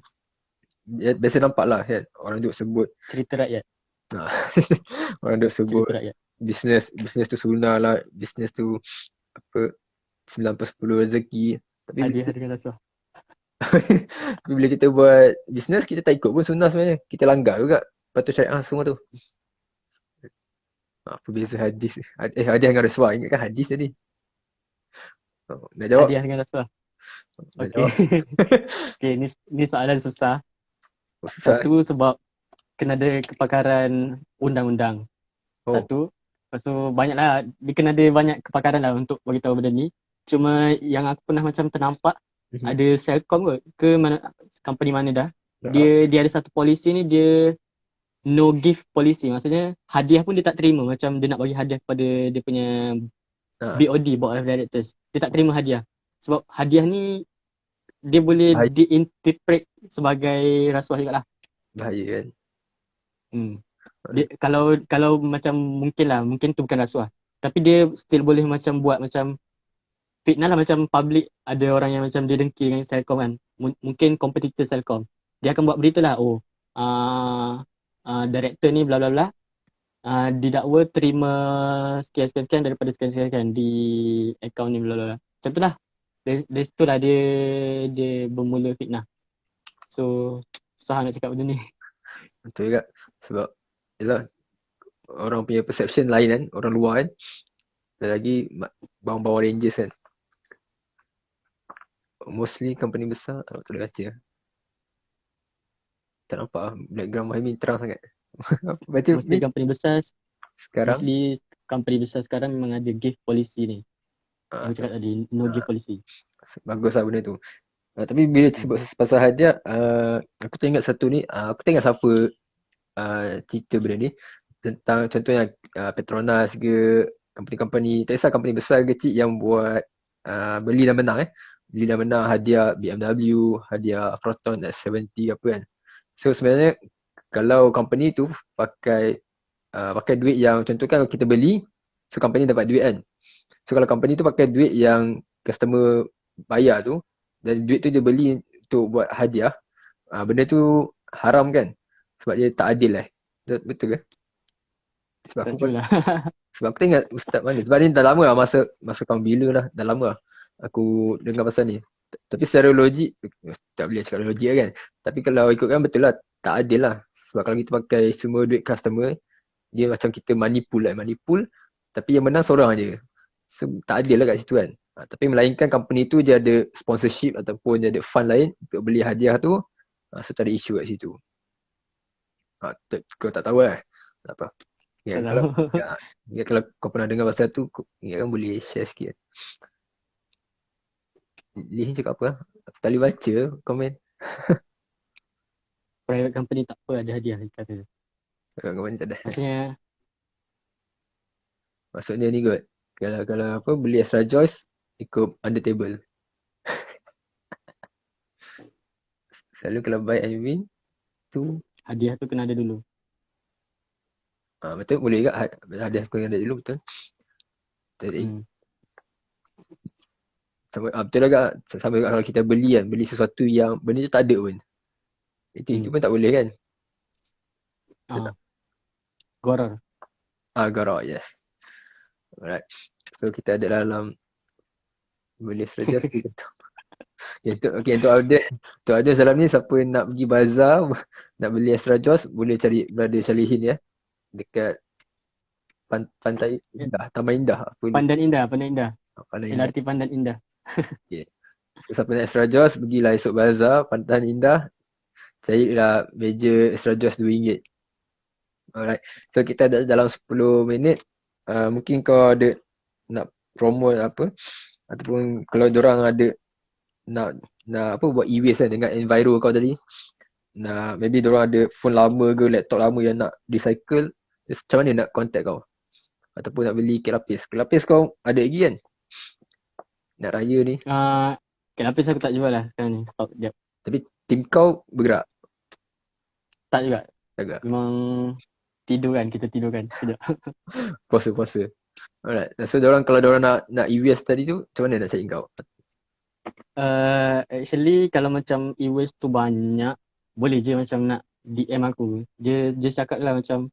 biasa nampak lah kan. Orang duk sebut Cerita rakyat. Orang duk sebut bisnes tu sunnah lah. Bisnes tu 9/10 rezeki. Tapi hadiah dengan rasuah. bila kita buat bisnes, kita tak ikut pun sunnah sebenarnya. Kita langgar juga patut syariah semua tu. Apa beza hadis? Hadiah dengan rasuah. Ingatkan hadis tadi. Nak jawab? Hadiah dengan rasuah. Okay. Okay, ni soalan susah. Satu sebab kena ada kepakaran undang-undang. Satu. Lepas tu banyaklah, dia kena ada banyak kepakaran lah untuk beritahu benda ni. Cuma yang aku pernah macam ternampak, ada Celcom ke mana, company mana dah. Dia ada satu polisi ni, dia no gift policy. Maksudnya hadiah pun dia tak terima. Macam dia nak bagi hadiah kepada dia punya BOD, Board of Directors. Dia tak terima hadiah. Sebab hadiah ni dia boleh diinterpret sebagai rasuah juga lah. Bahaya kan. Dia, kalau macam mungkin tu bukan rasuah. Tapi dia still boleh macam buat macam fitnah lah, macam public ada orang yang macam dia dengki dengan Celcom kan. Mungkin kompetitor Celcom. Dia akan buat berita lah, director ni bla bla bla didakwa terima sekian daripada sekian di akaun ni bla bla bla. Macam tu lah. Dari situ lah dia bermula fitnah. So susah nak cakap benda ni. Betul juga. Sebab yelah, orang punya perception lain kan. Orang luar kan. Dan lagi bawang-bawang Rangers kan. Mostly company besar. Tak boleh kata. Tak nampak lah. Background Mahimi terang sangat. Mostly company besar Sekarang Mostly company besar sekarang memang ada gift policy ni. ah, Aku so, cakap tadi, no gift ah, policy. bagus lah benda tu. Tapi bila Hmm. sebut pasal hadiah, aku teringat satu ni, aku teringat siapa cerita benda ni tentang contohnya Petronas ke, company-company, tak kisah company besar ke kecil yang buat beli dan menang beli dan menang hadiah BMW, hadiah Proton S70 apa kan. So sebenarnya kalau company tu pakai duit yang contoh kan kita beli, so company dapat duit kan. So kalau company tu pakai duit yang customer bayar tu, dan duit tu dia beli untuk buat hadiah, benda tu haram kan? Sebab dia tak adil Betul ke? Sebab Tak aku tahu lah. sebab aku tengok ustaz mana. Sebab ni dah lama lah masa tahun bila lah, dah lama lah aku dengar pasal ni. Tapi secara logik tak boleh cakap logik lah kan. Tapi kalau ikutkan betul lah, tak adil lah. Sebab kalau kita pakai semua duit customer, dia macam kita money pool, tapi yang menang seorang aja. So, tak adil lah kat situ kan. Tapi melainkan company tu dia ada sponsorship ataupun dia ada fund lain untuk beli hadiah tu, so tak ada isu kat situ. Kau tak tahu lah. Tak apa. Ya, Tak kalau tahu. ya, ya, kalau kau pernah dengar pasal tu, ya kan boleh share sikit. Lee Hin cakap apa? Aku tak boleh baca komen. Private company tak apa ada hadiah dia kata. Komen ni tak ada. Maksudnya Maksudnya ni kot. Kalau apa beli extra joys ikut under table. Selalu kalau buy and win tu hadiah tu kena ada dulu. betul boleh juga hadiah aku yang ada dulu betul. Tadi Hmm. betul juga sama juga kalau kita beli sesuatu yang benda tu tak ada pun. Itu pun tak boleh kan? Betul tak? Goror. Garau, yes. Alright. So kita ada dalam beli extra joys kita tahu. Untuk audience dalam ni siapa nak pergi bazar nak beli extra joys boleh cari brother Shalihin ya dekat Pantai Indah, Taman Indah apa ni? Pandan Indah, Pandan Indah. Pantai Indah. LRT Pandan Indah. Okay. So siapa nak extra joys pergilah esok bazar Pantai Indah, carilah meja extra joys RM2. Alright. So kita ada dalam 10 minit. Mungkin kau ada nak promote apa ataupun kalau diorang ada nak apa buat e-waste kan dengan enviro kau tadi. Nah, maybe diorang ada phone lama ke laptop lama yang nak recycle. Macam mana nak contact kau? Ataupun nak beli kek lapis. Kek lapis kau ada lagi kan? Nak raya ni. Kek lapis aku tak jual lah sekarang ni. Stop sekejap. Tapi tim kau bergerak. Tak juga. Agak. Memang tidur kan. Kita tidur kan. Sekejap. Puasa. Alright. So kalau diorang nak e-waste tadi tu, macam mana nak cari kau? Actually kalau macam e-waste tu banyak, boleh je macam nak DM aku. Dia cakap lah macam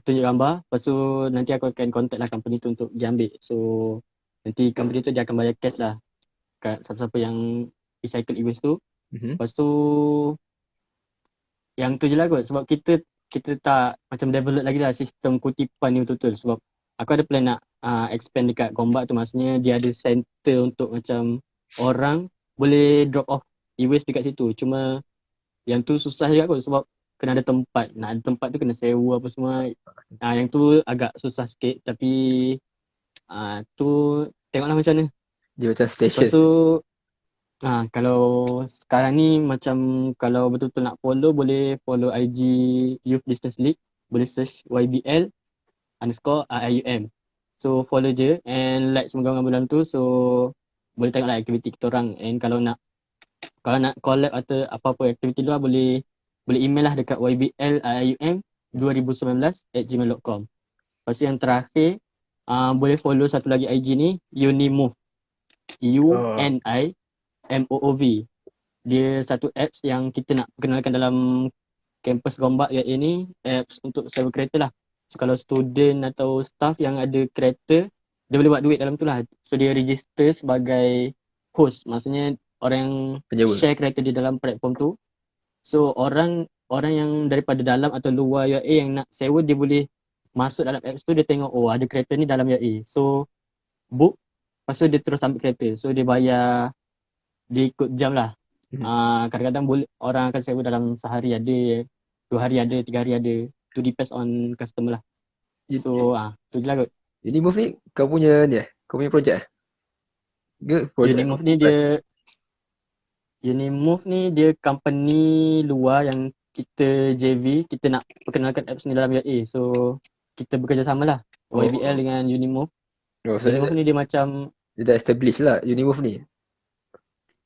tunjuk gambar. Lepas tu nanti aku akan contact lah company tu untuk dia ambil. So nanti company tu dia akan bayar cash lah kat siapa-siapa yang recycle e-waste tu. Lepas tu yang tu je lah kot. Sebab kita tak macam develop lagi lah sistem kutipan ni betul-betul. Sebab aku ada plan nak expand dekat Gombak tu. Maksudnya dia ada center untuk macam orang boleh drop off e-waste dekat situ. Cuma yang tu susah juga kot sebab kena ada tempat. Nak ada tempat tu kena sewa apa semua. Yang tu agak susah sikit. Tapi tu tengoklah macam mana. Dia macam station. Lepas tu kalau sekarang ni macam kalau betul-betul nak follow, boleh follow IG Youth Business League. Boleh search YBL_IUM. So follow je and like semua gambar dalam tu. So boleh tengok lah aktiviti kita orang. And kalau nak collab atau apa-apa aktiviti luar, boleh email lah dekat YBL_IUM2019@gmail.com. Lepas tu yang terakhir boleh follow satu lagi IG ni, Unimove. UNIMOOV. Dia satu apps yang kita nak perkenalkan dalam kampus Gombak iaitu ni apps untuk sewa kereta lah. So kalau student atau staff yang ada kereta, dia boleh buat duit dalam tu lah. So dia register sebagai host. Maksudnya orang yang penyewa, share kereta di dalam platform tu. So orang yang daripada dalam atau luar UAE yang nak sewa, dia boleh masuk dalam apps tu, dia tengok oh ada kereta ni dalam UAE. So book. Lepas tu dia terus ambil kereta. So dia bayar, dia ikut jam lah. Kadang-kadang orang akan sewa dalam sehari ada, 2 hari ada, 3 hari ada. Itu depends on customer lah. So tu je lah kot. Unimove ni kau punya ni kau punya projek ke projek kau? Unimove ni dia Unimove ni dia company luar yang kita JV, kita nak perkenalkan apps ni dalam UIA. So kita bekerjasama lah YBL Oh, dengan Unimove. maksudnya Unimove ni dia macam dia dah establish lah Unimove ni.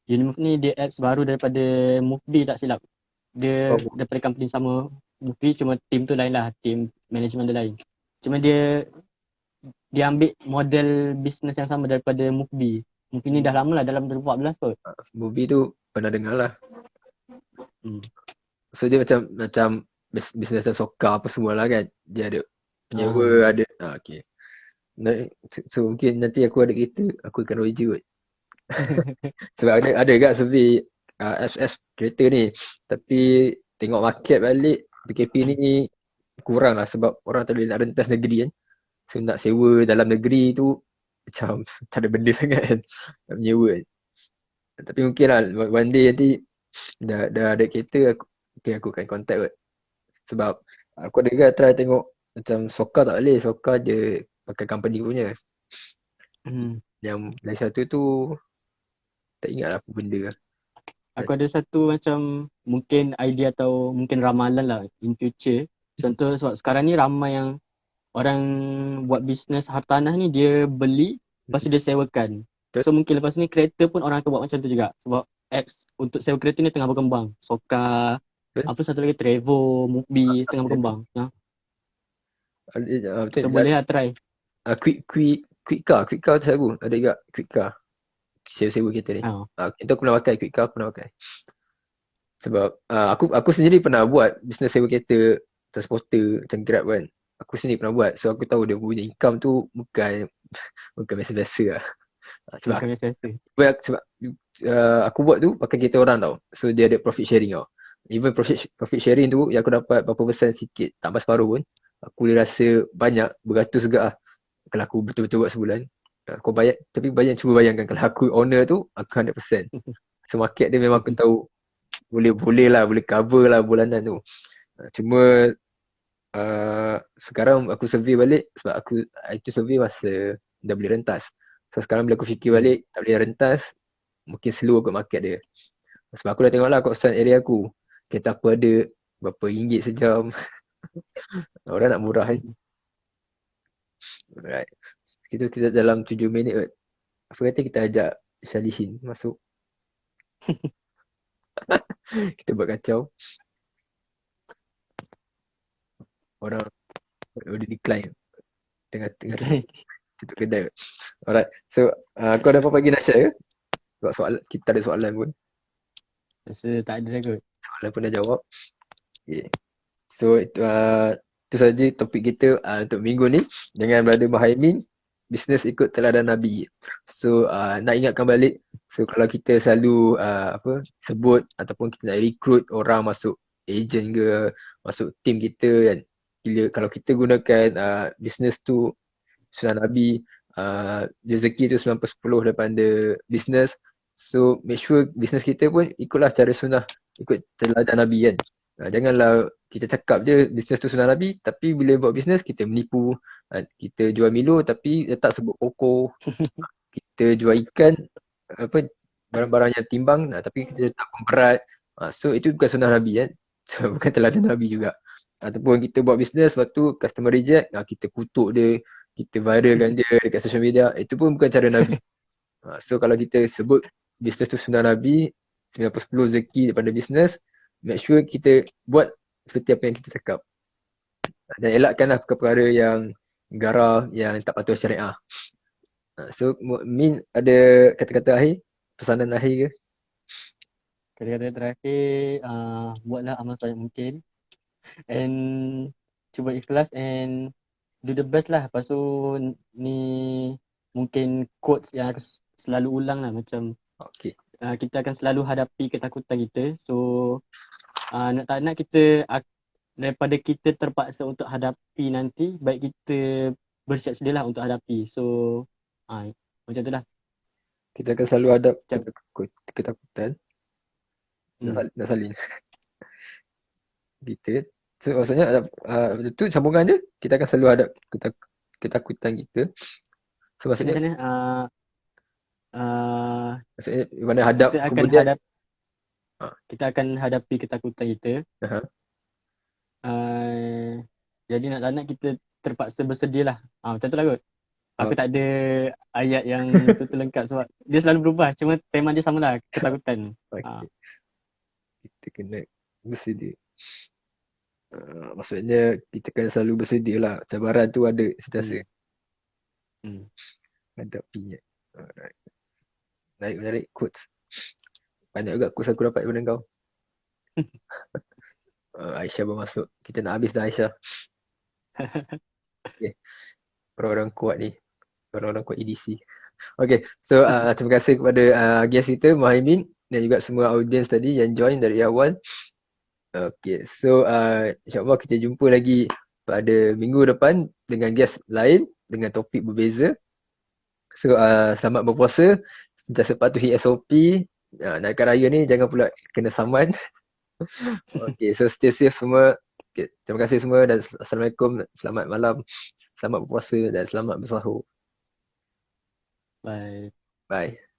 Unimove ni dia apps baru daripada Moveby tak silap. Dia Oh, daripada company sama Moveby, cuma team tu lain lah, team management dia lain. Cuma dia ambil model bisnes yang sama daripada Moveby. Moveby ni dah lama lah, dalam 2014 kot. movie tu pernah dengar lah. Hmm. So dia macam bisnes dan soka apa semua lah kan. Dia ada penyewa, ada okay. So mungkin nanti aku ada kereta, aku akan roja kot. Sebab ada kat survey apps kereta ni. Tapi tengok market balik PKP ni kurang lah sebab orang tak boleh nak rentas negeri kan. So nak sewa dalam negeri tu macam tak ada benda sangat kan. Nak menyewa kan. Tapi mungkin lah one day nanti dah ada kereta aku akan contact kot. Sebab aku ada juga try tengok macam Soka tak boleh. Soka je pakai company punya. Yang lain satu tu tak ingat lah apa benda lah. Aku ada satu macam mungkin idea atau mungkin ramalan lah in future. Contoh sebab sekarang ni ramai yang orang buat bisnes hartanah ni, dia beli lepas tu dia sewakan. So mungkin lepas ni kereta pun orang akan buat macam tu juga. Sebab apps untuk sewa kereta ni tengah berkembang. Soka, apa satu lagi, Trevo, Moveby tengah berkembang. Betul. So boleh lah try. Quick car tu aku. Ada juga quick car. Sewa kereta ni. Itu aku pernah pakai quick car, aku pernah pakai. Sebab aku sendiri pernah buat bisnes sewa kereta transporter macam Grab kan. Aku sendiri pernah buat. So aku tahu dia punya income tu bukan biasa-biasa lah. Sebab aku buat tu pakai kereta orang tau. So dia ada profit sharing tau. Even profit sharing tu yang aku dapat berapa persen sikit, tambah separuh pun, aku boleh rasa banyak, beratus juga lah. Kalau aku betul-betul buat sebulan. Kau bayar, tapi cuba bayangkan kalau aku owner tu, aku 100%. So market dia memang aku tahu boleh lah, boleh cover lah bulanan tu. Cuma sekarang aku survey balik sebab itu survey masa dah boleh rentas. So sekarang bila aku fikir balik, tak boleh rentas, mungkin slow kot market dia. Sebab aku dah tengok lah kawasan area aku, kereta aku ada berapa ringgit sejam. Orang nak murah kan. Alright. Kita dalam 7 minit kot. Apa kata kita ajak Shalihin masuk. Kita buat kacau. Orang boleh decline. Tengah tutup kedai kot. Alright. So kau ada apa lagi nak share ke? Sebab kita ada soalan pun. Rasa tak ada kot. Soalan pun dah jawab. Okay. So itu saja topik kita untuk minggu ni dengan Brother Muhaimin, bisnes ikut teladan Nabi. So nak ingatkan balik, so kalau kita selalu sebut ataupun kita nak recruit orang masuk agent ke, masuk team kita kan, kalau kita gunakan bisnes tu sunnah Nabi, rezeki tu 90-10 daripada bisnes. So make sure bisnes kita pun ikutlah cara sunnah, ikut teladan Nabi kan. Janganlah kita cakap je bisnes tu sunnah Nabi, tapi bila buat bisnes kita menipu. Kita jual Milo tapi letak sebut pokok. Kita jual ikan, barang-barang yang timbang, tapi kita letak pemberat. So itu bukan sunnah Nabi kan. So bukan teladan Nabi juga. Ataupun kita buat bisnes, lepas tu customer reject, kita kutuk dia, kita viralkan dia dekat social media. Itu pun bukan cara Nabi. So kalau kita sebut bisnes tu sunnah Nabi, 90-10 rezeki daripada bisnes, make sure kita buat seperti apa yang kita cakap. Dan elakkanlah perkara yang garah, yang tak patuh syariah. So Min ada kata-kata akhir? Pesanan akhir ke? Kata-kata terakhir, buatlah amal sebanyak mungkin. And cuba ikhlas and do the best lah. Lepas tu ni mungkin quotes yang aku selalu ulang lah. Macam kita akan selalu hadapi ketakutan kita. So nak tak nak kita, daripada kita terpaksa untuk hadapi nanti, baik kita bersiap sedia lah untuk hadapi. So macam tu lah. Kita akan selalu hadap ketakutan. Nak salin. Gitu. So maksudnya itu sambungan dia kita akan selalu hadap ketakutan kita. So Macam maksudnya mana? Uh, maksudnya mana hadap kita akan kemudian hadap ah, kita akan hadapi ketakutan kita. aha. Uh, jadi nak tak nak kita terpaksa bersedia lah. Macam tu lah kot. Aku Oh, tak ada ayat yang betul-betul lengkap sebab dia selalu berubah. Cuma tema dia sama lah, ketakutan. okey. Kita kena bersedia. Maksudnya kita kena selalu bersedia lah. Cabaran tu ada sentiasa Hmm. Hmm. hadapinya. Alright. Menarik quotes. Banyak juga quotes aku dapat daripada kau. Aisyah bermasuk. Kita nak habis dah Aisyah. Okay. Orang-orang kuat ni. Orang-orang kuat EDC. Okay. So terima kasih kepada guest kita Muhaimin dan juga semua audience tadi yang join dari awal. Okay. So insyaAllah kita jumpa lagi pada minggu depan dengan guest lain dengan topik berbeza. So selamat berpuasa. Sentiasa patuhi SOP. Naikkan raya ni jangan pula kena saman. Okay, so stay safe semua. Okay, terima kasih semua dan Assalamualaikum. Selamat malam. Selamat berpuasa dan selamat bersahur. Bye. Bye.